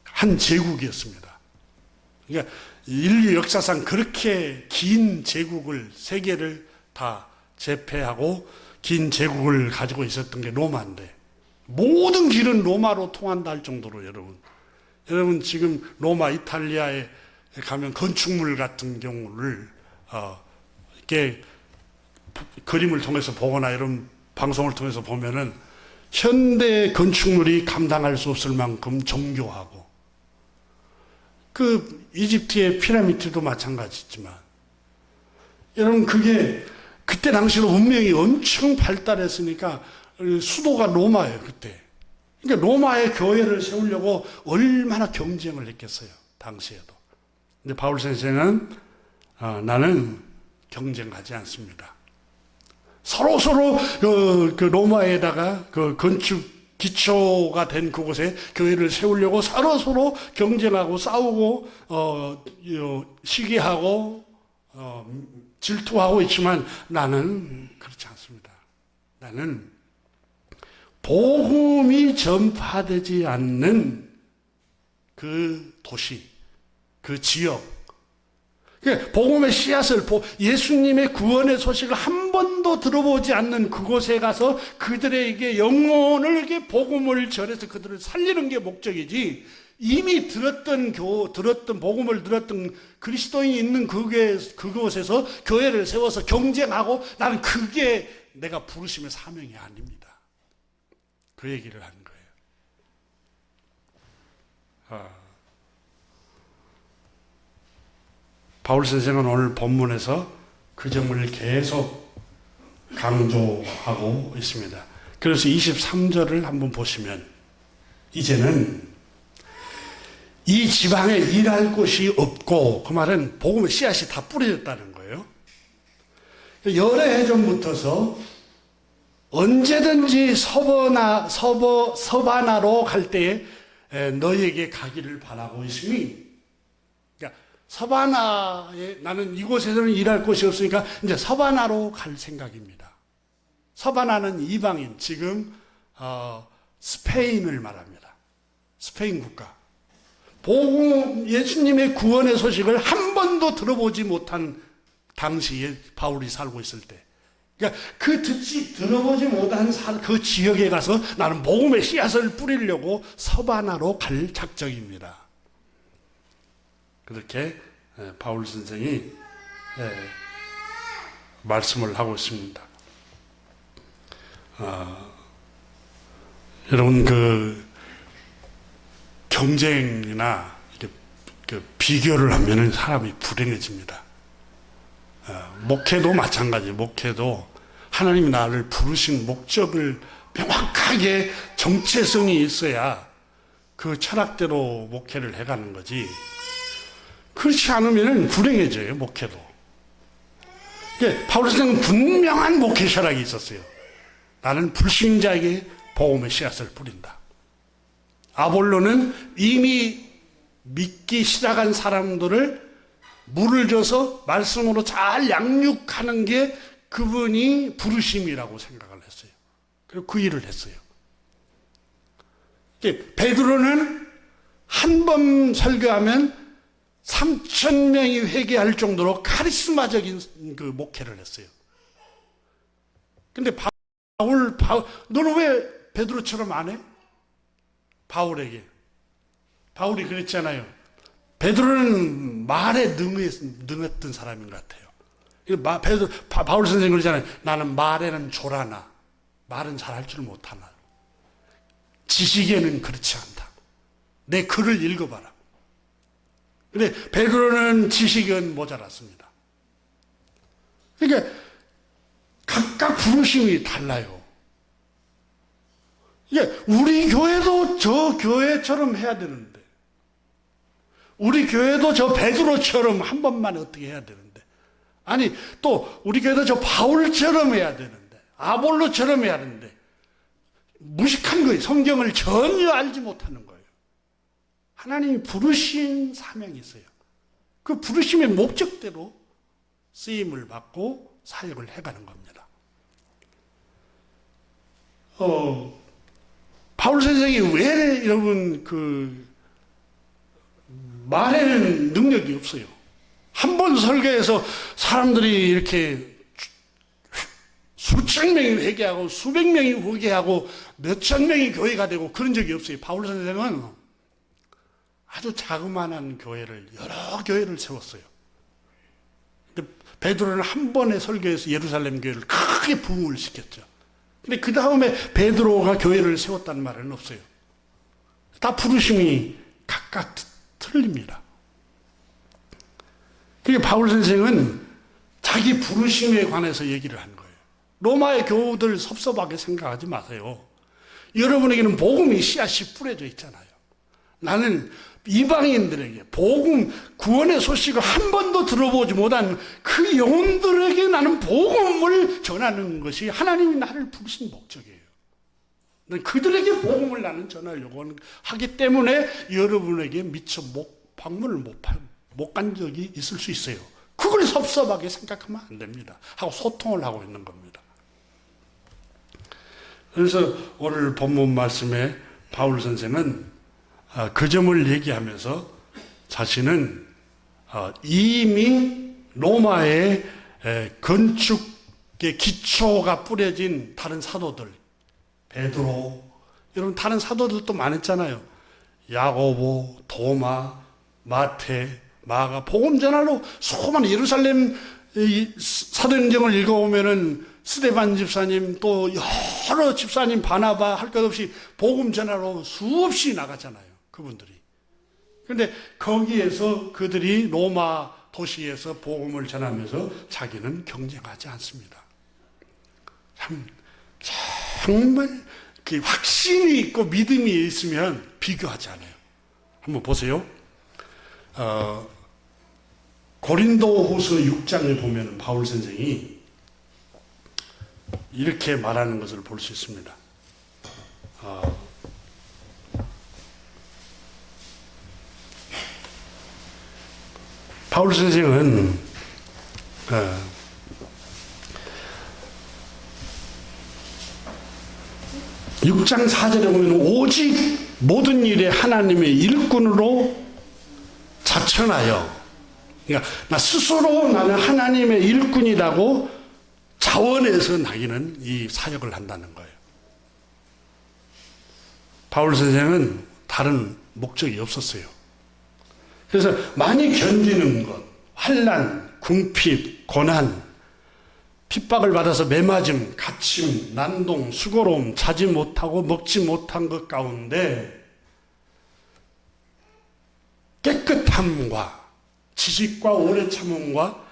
한 제국이었습니다. 그러니까 인류 역사상 그렇게 긴 제국을 세계를 다 제패하고 긴 제국을 가지고 있었던 게 로마인데 모든 길은 로마로 통한다 할 정도로 여러분 지금 로마 이탈리아에 가면 건축물 같은 경우를 이렇게 그림을 통해서 보거나 이런 방송을 통해서 보면은 현대 건축물이 감당할 수 없을 만큼 정교하고 그 이집트의 피라미드도 마찬가지지만 여러분 그게 그때 당시로 문명이 엄청 발달했으니까 수도가 로마예요 그때. 그러니까 로마의 교회를 세우려고 얼마나 경쟁을 했겠어요 당시에도. 근데 바울 선생은 나는 경쟁하지 않습니다. 서로 그 로마에다가 그 건축 기초가 된 그곳에 교회를 세우려고 서로 경쟁하고 싸우고 시기하고 질투하고 있지만 나는 그렇지 않습니다. 나는 복음이 전파되지 않는 그 도시, 그 지역, 복음의 씨앗을 예수님의 구원의 소식을 한 번도 들어보지 않는 그곳에 가서 그들에게 영혼을 복음을 전해서 그들을 살리는 게 목적이지 이미 들었던 복음을 들었던 그리스도인이 있는 그곳에서 교회를 세워서 경쟁하고 나는 그게 내가 부르심의 사명이 아닙니다. 그 얘기를 하는 거예요. 바울 선생은 오늘 본문에서 그 점을 계속 강조하고 있습니다. 그래서 23절을 한번 보시면 이제는 이 지방에 일할 곳이 없고 그 말은 복음의 씨앗이 다 뿌려졌다는 거예요. 여러 해 전부터서 언제든지 서바나로 갈 때에 너에게 가기를 바라고 있으니 그러니까 서바나에 나는 이곳에서는 일할 곳이 없으니까 이제 서바나로 갈 생각입니다. 서바나는 이방인 지금 스페인을 말합니다. 스페인 국가. 예수님의 구원의 소식을 한 번도 들어보지 못한 당시에 바울이 살고 있을 때 그러니까 들어보지 못한 그 지역에 가서 나는 복음의 씨앗을 뿌리려고 서바나로 갈 작정입니다. 그렇게 바울 선생이 말씀을 하고 있습니다. 여러분 그 경쟁이나 그 비교를 하면은 사람이 불행해집니다. 목회도 마찬가지. 목회도 하나님이 나를 부르신 목적을 명확하게 정체성이 있어야 그 철학대로 목회를 해가는 거지. 그렇지 않으면 불행해져요, 목회도. 바울 선생은 분명한 목회 철학이 있었어요. 나는 불신자에게 복음의 씨앗을 뿌린다. 아볼로는 이미 믿기 시작한 사람들을 물을 줘서 말씀으로 잘 양육하는 게 그분이 부르심이라고 생각을 했어요. 그리고 그 일을 했어요. 베드로는 한 번 설교하면 3,000명이 회개할 정도로 카리스마적인 그 목회를 했어요. 근데 바울, 너는 왜 베드로처럼 안 해? 바울이 그랬잖아요. 베드로는 말에 능했던 사람인 것 같아요. 바울 선생님 그러잖아요. 나는 말에는 조라나 말은 잘할 줄 못하나 지식에는 그렇지 않다. 내 글을 읽어봐라. 근데 베드로는 지식은 모자랐습니다. 그러니까 각각 부르심이 달라요. 예, 우리 교회도 저 교회처럼 해야 되는데, 우리 교회도 저 베드로처럼 한 번만 어떻게 해야 되는데, 아니 또 우리 교회도 저 바울처럼 해야 되는데, 아볼로처럼 해야 되는데 무식한 거예요. 성경을 전혀 알지 못하는 거예요. 하나님이 부르신 사명이 있어요. 그 부르심의 목적대로 쓰임을 받고 사역을 해가는 겁니다. 바울 선생이 왜 여러분 말에는 능력이 없어요. 한 번 설교해서 사람들이 이렇게 수천 명이 회개하고 수백 명이 회개하고 몇천 명이 교회가 되고 그런 적이 없어요. 바울 선생은 아주 자그마한 교회를 여러 교회를 세웠어요. 베드로는 한 번의 설교에서 예루살렘 교회를 크게 부흥을 시켰죠. 근데 그 다음에 베드로가 교회를 세웠다는 말은 없어요. 다 부르심이 각각 틀립니다. 그러니까 바울 선생은 자기 부르심에 관해서 얘기를 한 거예요. 로마의 교우들 섭섭하게 생각하지 마세요. 여러분에게는 복음이 씨앗이 뿌려져 있잖아요. 나는 이방인들에게 복음, 구원의 소식을 한 번도 들어보지 못한 그 영혼들에게 나는 복음을 전하는 것이 하나님이 나를 부르신 목적이에요. 그들에게 복음을 나는 전하려고 하기 때문에 여러분에게 미처 방문을 못 간 적이 있을 수 있어요. 그걸 섭섭하게 생각하면 안 됩니다. 하고 소통을 하고 있는 겁니다. 그래서 오늘 본문 말씀에 바울 선생은 그 점을 얘기하면서 자신은 이미 로마의 건축의 기초가 뿌려진 다른 사도들, 베드로, 여러분 다른 사도들도 많았잖아요. 야고보, 도마, 마태, 마가, 복음 전하러 수많은 예루살렘 사도행전을 읽어보면은 스데반 집사님 또 여러 집사님 바나바 할 것 없이 복음 전하러 수없이 나갔잖아요. 그분들이. 그런데 거기에서 그들이 로마 도시에서 복음을 전하면서 자기는 경쟁하지 않습니다. 정말 확신이 있고 믿음이 있으면 비교하지 않아요. 한번 보세요. 고린도후서 6장에 보면 바울 선생이 이렇게 말하는 것을 볼 수 있습니다. 바울 선생은 6장 4절에 보면 오직 모든 일에 하나님의 일꾼으로 자천하여, 그러니까 나 스스로 나는 하나님의 일꾼이라고 자원해서 나기는 이 사역을 한다는 거예요. 바울 선생은 다른 목적이 없었어요. 그래서 많이 견디는 것, 환난, 궁핍, 고난, 핍박을 받아서 매맞음, 갇힘, 난동, 수고로움, 자지 못하고 먹지 못한 것 가운데 깨끗함과 지식과 오래 참음과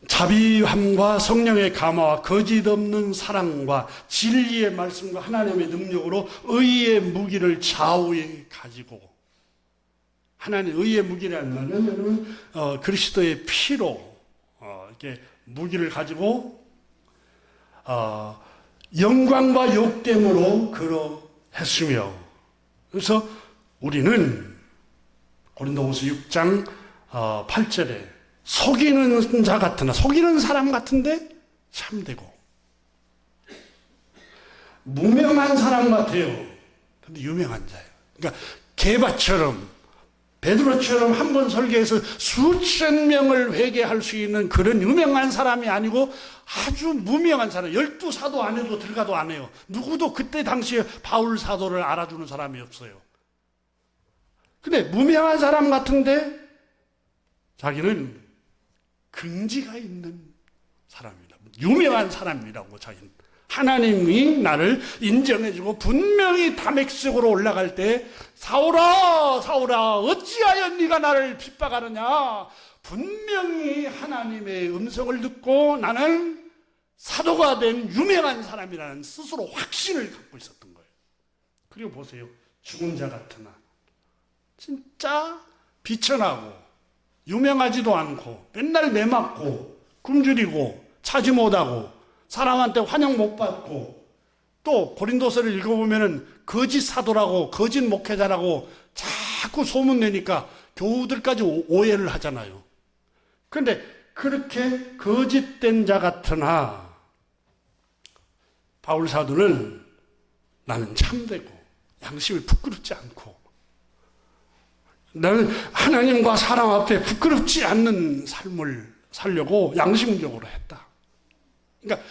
자비함과 성령의 감화와 거짓 없는 사랑과 진리의 말씀과 하나님의 능력으로 의의 무기를 좌우에 가지고, 하나님 의의 무기라는 말은 여러분 그리스도의 피로 이렇게 무기를 가지고 영광과 욕됨으로 그러했으며, 그래서 우리는 고린도후서 6장 8절에 속이는 자 같으나, 속이는 사람 같은데 참되고 무명한 사람 같아요. 근데 유명한 자예요. 그러니까 게바처럼 베드로처럼 한 번 설교해서 수천 명을 회개할 수 있는 그런 유명한 사람이 아니고 아주 무명한 사람, 12사도 안 해도 들어가도 안 해요. 누구도 그때 당시에 바울 사도를 알아주는 사람이 없어요. 근데 무명한 사람 같은데 자기는 긍지가 있는 사람이다. 유명한 사람이라고 자기는. 하나님이 나를 인정해주고 분명히 다메섹으로 올라갈 때 사울아 사울아 어찌하여 네가 나를 핍박하느냐, 분명히 하나님의 음성을 듣고 나는 사도가 된 유명한 사람이라는 스스로 확신을 갖고 있었던 거예요. 그리고 보세요. 죽은 자 같으나. 진짜 비천하고 유명하지도 않고 맨날 매맞고 굶주리고 차지 못하고 사람한테 환영 못 받고 또 고린도서를 읽어보면은 거짓 사도라고 거짓 목회자라고 자꾸 소문내니까 교우들까지 오해를 하잖아요. 그런데 그렇게 거짓된 자 같으나 바울 사도는 나는 참되고 양심이 부끄럽지 않고 나는 하나님과 사람 앞에 부끄럽지 않는 삶을 살려고 양심적으로 했다. 그러니까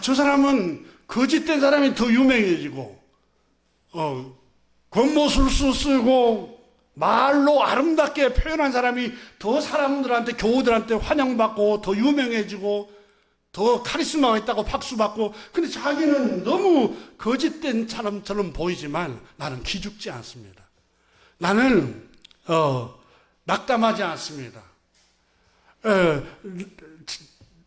저 사람은 거짓된 사람이 더 유명해지고 겉모술수 쓰고 말로 아름답게 표현한 사람이 더 사람들한테 교우들한테 환영받고 더 유명해지고 더 카리스마가 있다고 박수받고 근데 자기는 너무 거짓된 사람처럼 보이지만 나는 기죽지 않습니다. 나는 낙담하지 않습니다.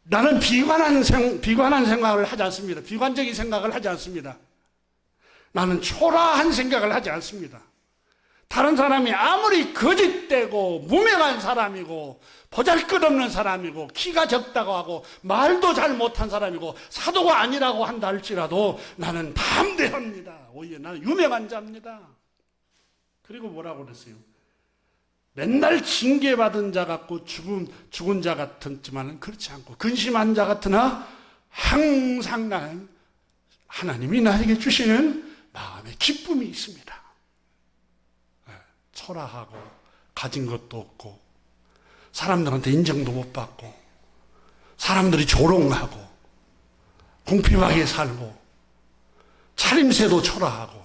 나는 비관한 생각을 하지 않습니다. 비관적인 생각을 하지 않습니다. 나는 초라한 생각을 하지 않습니다. 다른 사람이 아무리 거짓되고 무명한 사람이고 보잘것없는 사람이고 키가 적다고 하고 말도 잘 못한 사람이고 사도가 아니라고 한다 할지라도 나는 담대합니다. 오히려 나는 유명한 자입니다. 그리고 뭐라고 그랬어요? 맨날 징계받은 자 같고 죽은 자 같지만은 그렇지 않고 근심한 자 같으나 항상 나는 하나님이 나에게 주시는 마음의 기쁨이 있습니다. 초라하고 가진 것도 없고 사람들한테 인정도 못 받고 사람들이 조롱하고 궁핍하게 살고 차림새도 초라하고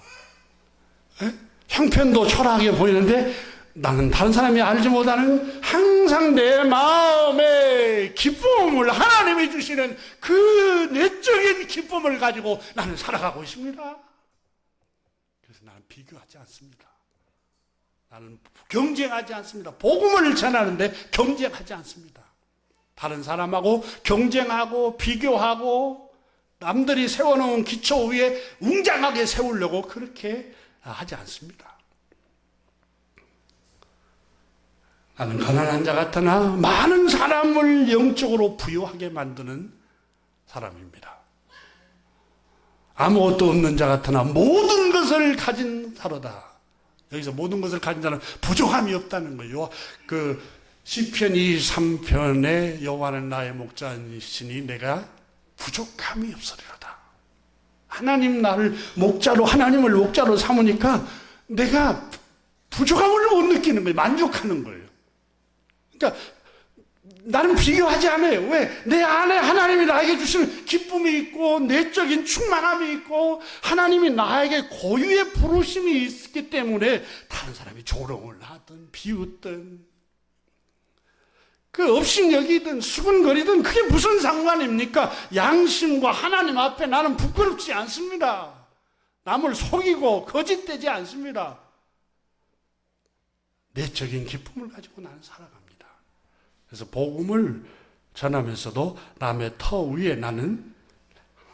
형편도 초라하게 보이는데 나는 다른 사람이 알지 못하는 항상 내 마음의 기쁨을 하나님이 주시는 그 내적인 기쁨을 가지고 나는 살아가고 있습니다. 그래서 나는 비교하지 않습니다. 나는 경쟁하지 않습니다. 복음을 전하는데 경쟁하지 않습니다. 다른 사람하고 경쟁하고 비교하고 남들이 세워놓은 기초 위에 웅장하게 세우려고 그렇게 하지 않습니다. 나는 가난한 자 같으나 많은 사람을 영적으로 부유하게 만드는 사람입니다. 아무것도 없는 자 같으나 모든 것을 가진 사로다. 여기서 모든 것을 가진 자는 부족함이 없다는 거예요. 그 시편 23편에 여호와는 나의 목자이시니 내가 부족함이 없으리로다. 하나님 나를 목자로 하나님을 목자로 삼으니까 내가 부족함을 못 느끼는 거예요. 만족하는 거예요. 그러니까 나는 비교하지 않아요. 왜? 내 안에 하나님이 나에게 주시는 기쁨이 있고 내적인 충만함이 있고 하나님이 나에게 고유의 부르심이 있기 때문에 다른 사람이 조롱을 하든 비웃든 그 업신여기든 수근거리든 그게 무슨 상관입니까? 양심과 하나님 앞에 나는 부끄럽지 않습니다. 남을 속이고 거짓되지 않습니다. 내적인 기쁨을 가지고 나는 살아갑니다. 그래서 복음을 전하면서도 남의 터 위에 나는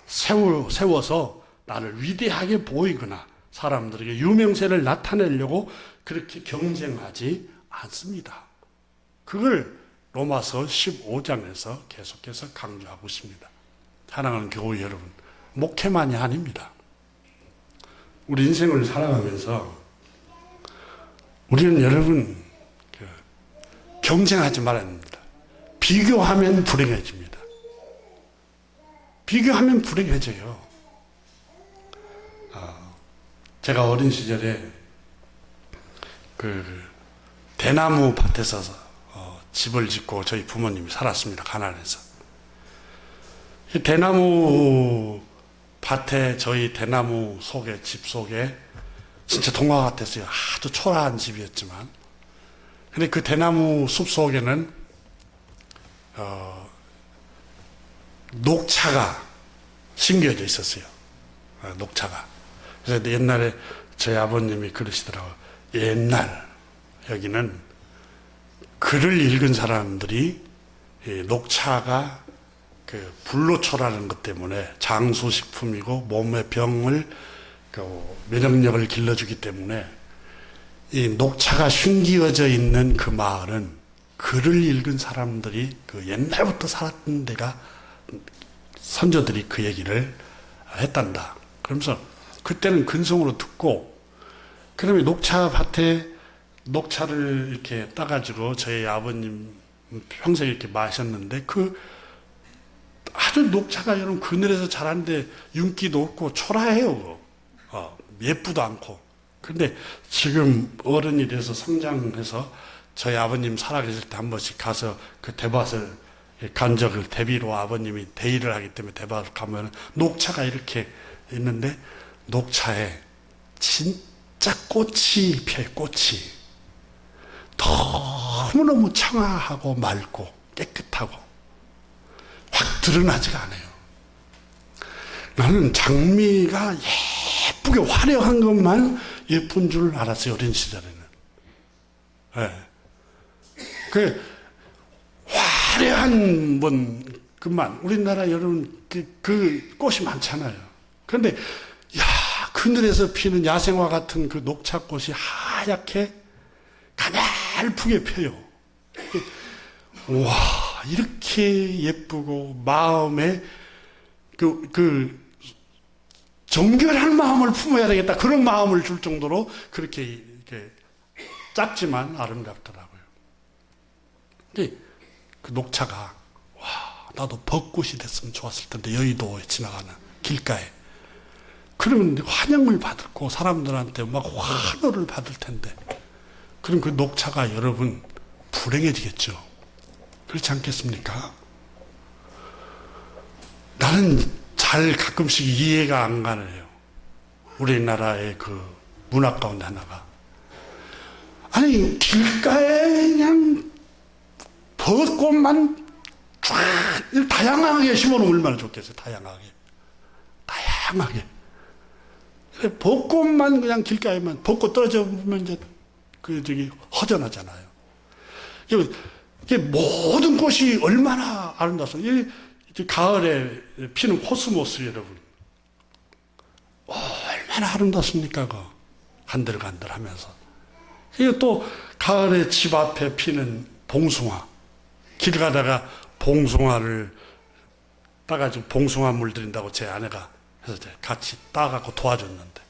세워서 나를 위대하게 보이거나 사람들에게 유명세를 나타내려고 그렇게 경쟁하지 않습니다. 그걸 로마서 15장에서 계속해서 강조하고 있습니다. 사랑하는 교우 여러분, 목회만이 아닙니다. 우리 인생을 살아가면서 우리는 여러분 경쟁하지 말아야 합니다. 비교하면 불행해집니다. 비교하면 불행해져요. 제가 어린 시절에 그 대나무 밭에서 집을 짓고 저희 부모님이 살았습니다. 가난해서. 대나무 밭에 저희 대나무 속에 집 속에 진짜 동화 같았어요. 아주 초라한 집이었지만 근데 그 대나무 숲 속에는 녹차가 심겨져 있었어요. 녹차가. 그래서 옛날에 저희 아버님이 그러시더라고요. 옛날 여기는 글을 읽은 사람들이 녹차가 그 불로초라는 것 때문에 장수식품이고 몸의 병을 그 면역력을 길러주기 때문에 이 녹차가 숨기어져 있는 그 마을은 글을 읽은 사람들이 그 옛날부터 살았던 데가 선조들이 그 얘기를 했단다. 그러면서 그때는 근성으로 듣고 그러면 녹차 밭에 녹차를 이렇게 따가지고 저희 아버님 평생 이렇게 마셨는데 그 아주 녹차가 여러분 그늘에서 자라는데 윤기도 없고 초라해요. 예쁘도 않고. 근데 지금 어른이 돼서 성장해서 저희 아버님 살아계실 때 한 번씩 가서 그 대밭을 간 적을 대비로 아버님이 대일을 하기 때문에 대밭을 가면 녹차가 이렇게 있는데 녹차에 진짜 꽃이 피어요. 꽃이 너무너무 청아하고 맑고 깨끗하고 확 드러나지가 않아요. 나는 장미가 예쁘게 화려한 것만 예쁜 줄 알았어요. 어린 시절에는. 네. 그 화려한 것만 우리나라 여러분 그 꽃이 많잖아요. 그런데 야 그늘에서 피는 야생화 같은 그 녹차꽃이 하얗게 가냘프게 펴요. 와 이렇게 예쁘고 마음에 정결한 마음을 품어야 되겠다. 그런 마음을 줄 정도로 그렇게 이렇게 작지만 아름답더라고요. 근데 그 녹차가 와 나도 벚꽃이 됐으면 좋았을 텐데 여의도에 지나가는 길가에 그러면 환영을 받고 사람들한테 막 환호를 받을 텐데 그럼 그 녹차가 여러분 불행해지겠죠. 그렇지 않겠습니까? 나는 잘 가끔씩 이해가 안 가네요. 우리나라의 그 문화 가운데 하나가 아니 길가에 그냥 벚꽃만 쫙 다양하게 심어놓으면 얼마나 좋겠어요. 다양하게 벚꽃만 그냥 길가에만 벚꽃 떨어져 보면 이제 허전하잖아요. 이게 모든 꽃이 얼마나 아름답습니까? 가을에 피는 코스모스 여러분 얼마나 아름답습니까? 간들간들 하면서 그리고 또 가을에 집 앞에 피는 봉숭아 길 가다가 봉숭아를 따가지고 봉숭아 물들인다고 제 아내가 해서 같이 따갖고 도와줬는데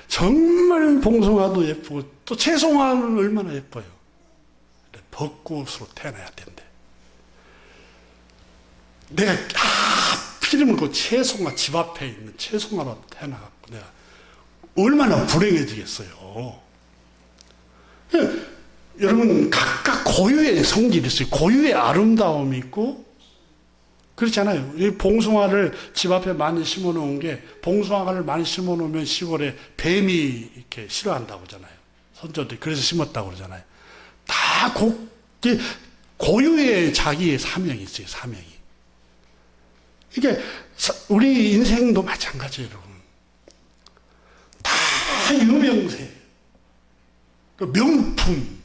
정말 봉숭아도 예쁘고 또 채송화는 얼마나 예뻐요. 벚꽃으로 태어나야 된대. 내가 하필이면 그 채송화 집 앞에 있는 채송화로 태어나갖고 내가 얼마나 불행해지겠어요. 여러분 각각 고유의 성질이 있어요. 고유의 아름다움이 있고 그렇잖아요. 이 봉숭아를 집 앞에 많이 심어놓은 게 봉숭아를 많이 심어놓으면 시골에 뱀이 이렇게 싫어한다고 그러잖아요. 선조들이 그래서 심었다고 그러잖아요. 다 고유의 자기의 사명이 있어요. 사명이. 이게 우리 인생도 마찬가지예요. 여러분. 다 유명세, 명품.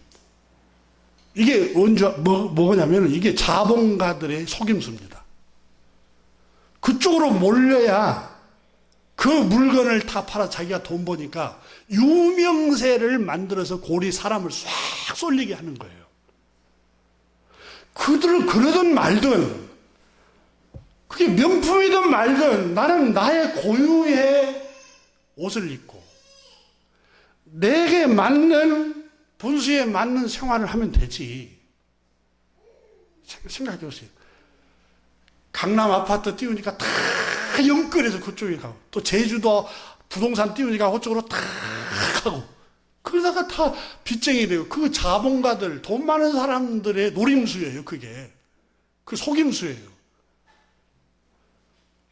이게 뭐냐면 이게 자본가들의 속임수입니다. 그쪽으로 몰려야 그 물건을 다 팔아 자기가 돈 버니까 유명세를 만들어서 고리 사람을 싹 쏠리게 하는 거예요. 그들은 그러든 말든 그게 명품이든 말든 나는 나의 고유의 옷을 입고 내게 맞는 분수에 맞는 생활을 하면 되지. 생각해 보세요. 강남 아파트 띄우니까 다 영끌해서 그쪽에 가고 또 제주도 부동산 띄우니까 그쪽으로 다 가고 그러다가 다 빚쟁이 되고 그 자본가들 돈 많은 사람들의 노림수예요. 그게 그 속임수예요.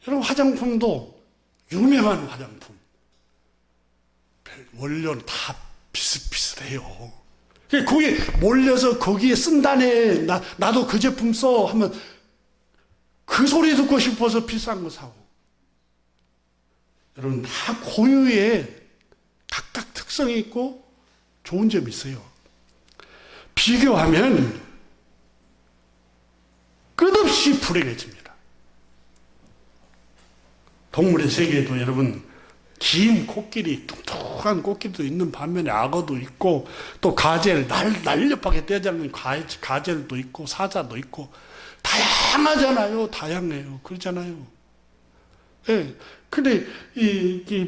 여러분 화장품도 유명한 화장품 원료는 다 비슷비슷해요. 거기에 몰려서 거기에 쓴다네 나도 그 제품 써 하면 그 소리 듣고 싶어서 비싼 거 사고. 여러분 다 고유의 각각 특성이 있고 좋은 점이 있어요. 비교하면 끝없이 불행해집니다. 동물의 세계에도 여러분 긴 코끼리, 뚱뚱한 코끼리도 있는 반면에 악어도 있고, 또 가젤, 날렵하게 떼자는 가젤도 있고, 사자도 있고, 다양하잖아요. 다양해요. 그러잖아요. 예. 근데,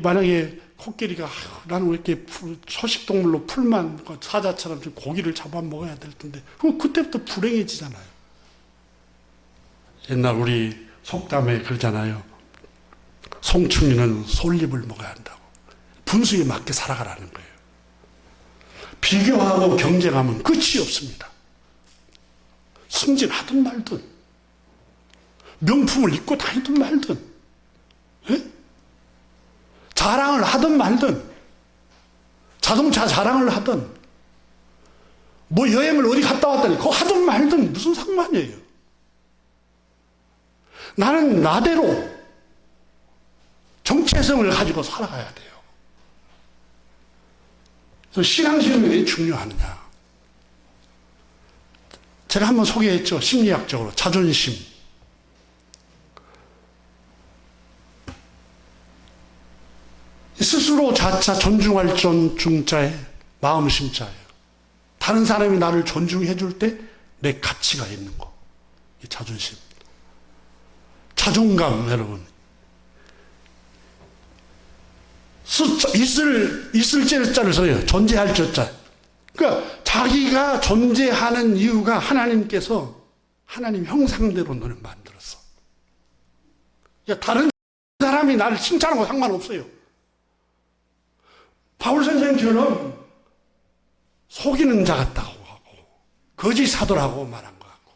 만약에 코끼리가, 나는 왜 이렇게 초식동물로 풀만, 사자처럼 좀 고기를 잡아먹어야 될 텐데, 그럼 그때부터 불행해지잖아요. 옛날 우리 속담에 그러잖아요. 송충이는 솔잎을 먹어야 한다고. 분수에 맞게 살아가라는 거예요. 비교하고 경쟁하면 끝이 없습니다. 승진하든 말든, 명품을 입고 다니든 말든, 예? 자랑을 하든 말든, 자동차 자랑을 하든, 뭐 여행을 어디 갔다 왔더니 그거 하든 말든 무슨 상관이에요. 나는 나대로 정체성을 가지고 살아가야 돼요. 그래서 신앙심이 왜 중요하느냐. 제가 한번 소개했죠. 심리학적으로. 자존심. 스스로 자차 존중할 존중자의 마음심자예요. 다른 사람이 나를 존중해 줄 때 내 가치가 있는 거. 이 자존심. 자존감, 여러분. 있을 자를 써요. 존재할 자자. 그러니까 자기가 존재하는 이유가 하나님께서 하나님 형상대로 너를 만들었어. 다른 사람이 나를 칭찬하고 상관없어요. 바울 선생님처럼 속이는 자 같다고 하고, 거짓 사도라고 말한 것 같고,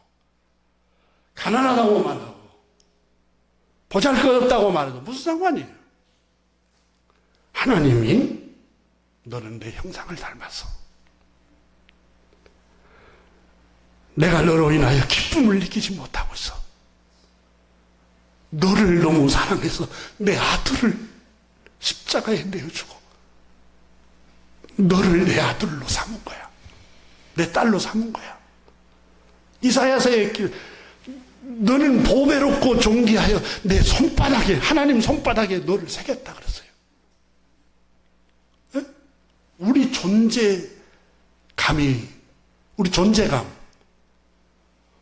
가난하다고 말하고, 보잘것없다고 말해도 무슨 상관이에요? 하나님이 너는 내 형상을 닮았어. 내가 너로 인하여 기쁨을 느끼지 못하고 있어. 너를 너무 사랑해서 내 아들을 십자가에 내어주고 너를 내 아들로 삼은 거야. 내 딸로 삼은 거야. 이사야서에 너는 보배롭고 존귀하여 내 손바닥에, 하나님 손바닥에 너를 새겼다 그랬어요. 네? 우리 존재감이, 우리 존재감,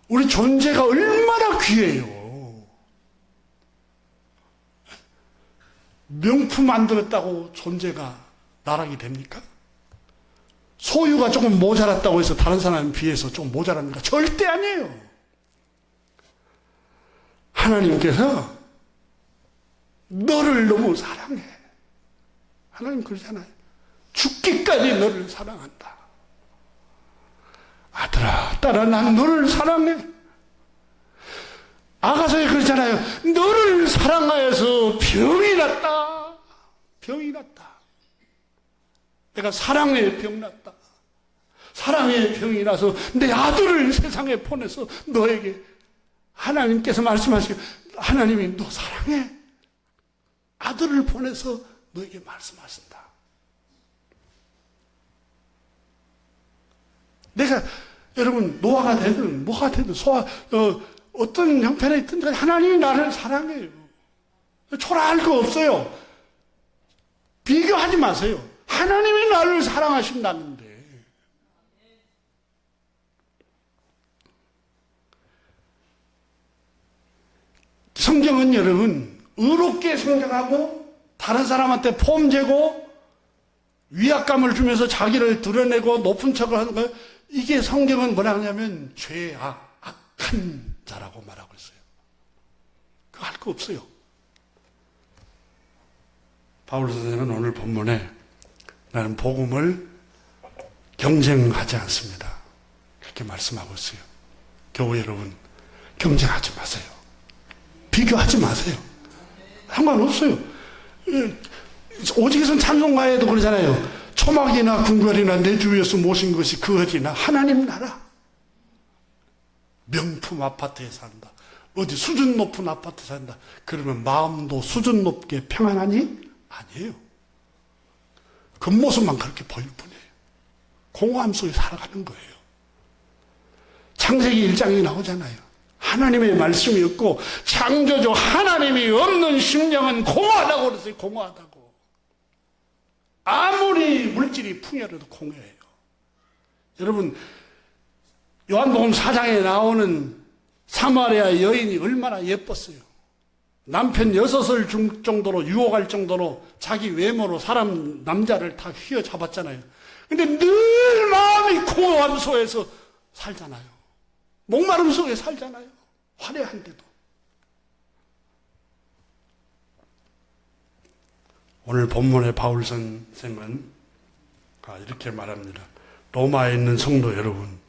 우리 존재가 얼마나 귀해요. 명품 만들었다고 존재가 나락이 됩니까? 소유가 조금 모자랐다고 해서 다른 사람에 비해서 좀 모자랍니까? 절대 아니에요. 하나님께서 너를 너무 사랑해. 하나님 그러잖아요. 죽기까지 너를 사랑한다. 아들아, 딸아, 난 너를 사랑해. 아가서에 그러잖아요. 너를 사랑하여서 병이 났다. 병이 났다. 내가 사랑에 병 났다. 사랑에 병이 나서 내 아들을 세상에 보내서 너에게 하나님께서 말씀하시고, 하나님이 너 사랑해. 아들을 보내서 너에게 말씀하신다. 내가 여러분 노아가 되든 뭐가 되든 어떤 형편에 있든 하나님이 나를 사랑해요. 초라할 거 없어요. 비교하지 마세요. 하나님이 나를 사랑하신다는데. 성경은 여러분 의롭게 성장하고 다른 사람한테 폼재고 위압감을 주면서 자기를 드러내고 높은 척을 하는 거예요. 이게 성경은 뭐라 하냐면 악한 자라고 말하고 있어요. 그거 할 거 없어요. 바울 선생님은 오늘 본문에 나는 복음을 경쟁하지 않습니다. 그렇게 말씀하고 있어요. 교회 여러분, 경쟁하지 마세요. 비교하지 마세요. 상관없어요. 오직에선 찬송가에도 그러잖아요. 초막이나 궁궐이나 내 주위에서 모신 것이 그 어디나 하나님 나라. 명품 아파트에 산다. 어디 수준 높은 아파트에 산다. 그러면 마음도 수준 높게 평안하니? 아니에요. 겉모습만 그렇게 보일 뿐이에요. 공허함 속에 살아가는 거예요. 창세기 1장에 나오잖아요. 하나님의 말씀이 없고 창조주 하나님이 없는 심령은 공허하다고 그랬어요. 공허하다고. 아무리 물질이 풍요해도 공허해요. 여러분, 요한복음 4장에 나오는 사마리아 여인이 얼마나 예뻤어요. 남편 6을 정도로 유혹할 정도로 자기 외모로 남자를 다 휘어잡았잖아요. 근데 늘 마음이 공허함 속에서 살잖아요. 목마름 속에 살잖아요. 화려한데도. 오늘 본문의 바울 선생은 이렇게 말합니다. 로마에 있는 성도 여러분,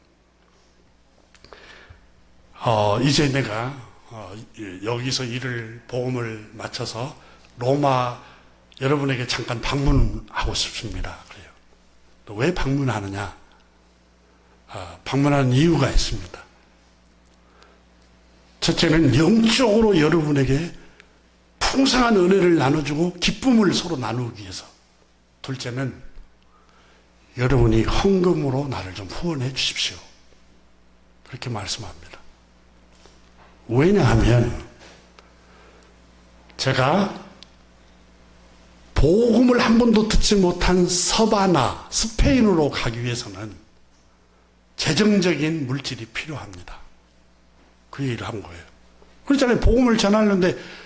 이제 내가 여기서 복음을 마쳐서 로마 여러분에게 잠깐 방문하고 싶습니다. 그래요. 또 왜 방문하느냐? 방문하는 이유가 있습니다. 첫째는 영적으로 여러분에게 풍성한 은혜를 나눠주고 기쁨을 서로 나누기 위해서. 둘째는 여러분이 헌금으로 나를 좀 후원해 주십시오. 그렇게 말씀합니다. 왜냐하면 제가 복음을 한 번도 듣지 못한 서바나, 스페인으로 가기 위해서는 재정적인 물질이 필요합니다. 그 얘기를 한 거예요. 그렇잖아요. 복음을 전하는데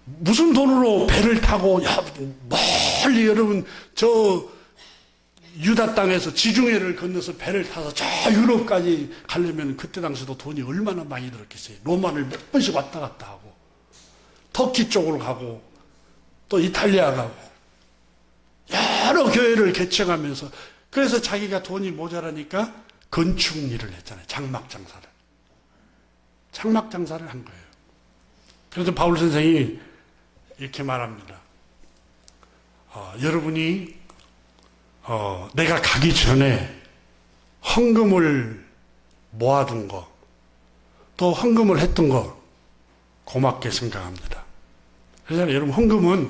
무슨 돈으로 배를 타고 멀리 여러분 저 유다 땅에서 지중해를 건너서 배를 타서 저 유럽까지 가려면 그때 당시도 돈이 얼마나 많이 들었겠어요. 로마를 몇 번씩 왔다 갔다 하고 터키 쪽으로 가고 또 이탈리아 가고 여러 교회를 개척하면서 그래서 자기가 돈이 모자라니까 건축 일을 했잖아요. 장막 장사를 한 거예요. 그래서 바울 선생이 이렇게 말합니다. 여러분이 내가 가기 전에 헌금을 모아둔 거, 또 헌금을 했던 거 고맙게 생각합니다. 그래서 여러분 헌금은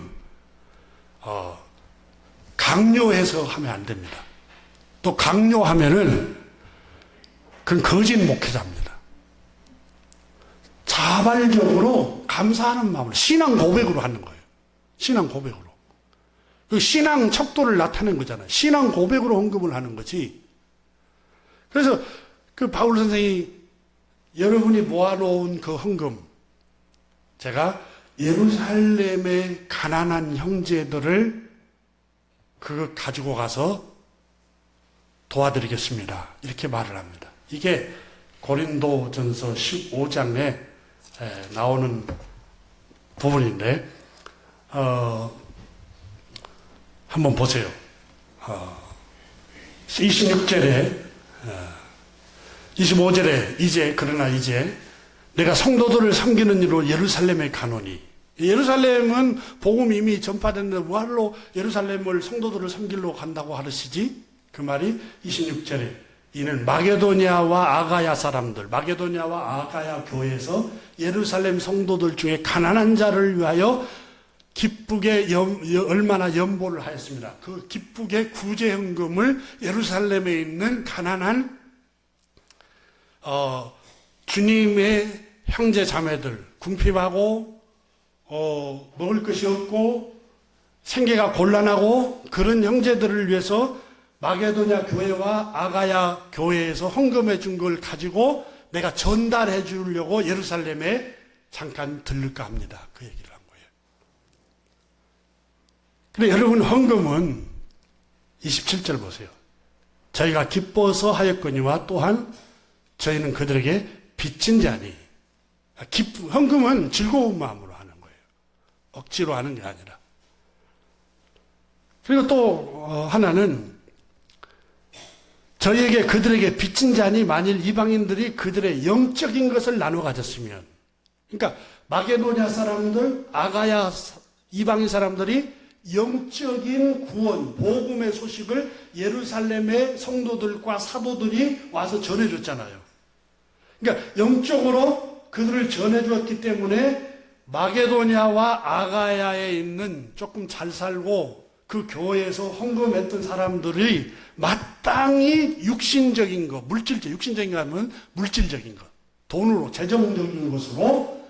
강요해서 하면 안 됩니다. 또 강요하면은 그건 거짓 목회자입니다. 자발적으로 감사하는 마음으로 신앙 고백으로 하는 거예요. 신앙 고백으로. 그 신앙 척도를 나타낸 거잖아요. 신앙 고백으로 헌금을 하는 거지. 그래서 그 바울 선생이 여러분이 모아놓은 그 헌금, 제가 예루살렘의 가난한 형제들을 그거 가지고 가서 도와드리겠습니다. 이렇게 말을 합니다. 이게 고린도전서 15장에 나오는 부분인데 한번 보세요. 26절에 25절에 그러나 이제 내가 성도들을 섬기는 일로 예루살렘에 가노니. 예루살렘은 복음이 이미 전파됐는데 뭐하러 예루살렘을 성도들을 섬기러 간다고 하시지? 그 말이 26절에 이는 마게도냐와 아가야 사람들, 마게도냐와 아가야 교회에서 예루살렘 성도들 중에 가난한 자를 위하여 기쁘게 얼마나 연보를 하였습니다. 그 기쁘게 구제헌금을 예루살렘에 있는 가난한 주님의 형제 자매들, 궁핍하고 먹을 것이 없고 생계가 곤란하고 그런 형제들을 위해서 마게도냐 교회와 아가야 교회에서 헌금해 준 걸 가지고 내가 전달해 주려고 예루살렘에 잠깐 들를까 합니다. 그 얘기를 한 거예요. 근데 여러분 헌금은 27절 보세요. 저희가 기뻐서 하였거니와 또한 저희는 그들에게 빚진 자니. 헌금은 즐거운 마음으로 하는 거예요. 억지로 하는 게 아니라. 그리고 또 하나는 저희에게 그들에게 빚진 자니 만일 이방인들이 그들의 영적인 것을 나눠 가졌으면, 그러니까 마게도냐 사람들, 아가야 이방인 사람들이 영적인 구원, 복음의 소식을 예루살렘의 성도들과 사도들이 와서 전해줬잖아요. 그러니까 영적으로 그들을 전해주었기 때문에 마게도냐와 아가야에 있는 조금 잘 살고 그 교회에서 헌금했던 사람들이 마땅히 육신적인 것, 육신적인 거 하면 물질적인 것, 돈으로, 재정적인 것으로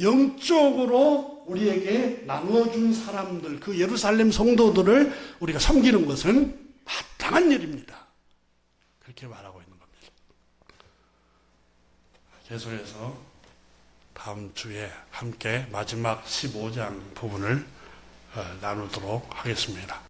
영적으로 우리에게 나누어준 사람들, 그 예루살렘 성도들을 우리가 섬기는 것은 마땅한 일입니다. 그렇게 말하고 있는 겁니다. 계속해서 다음 주에 함께 마지막 15장 부분을 나누도록 하겠습니다.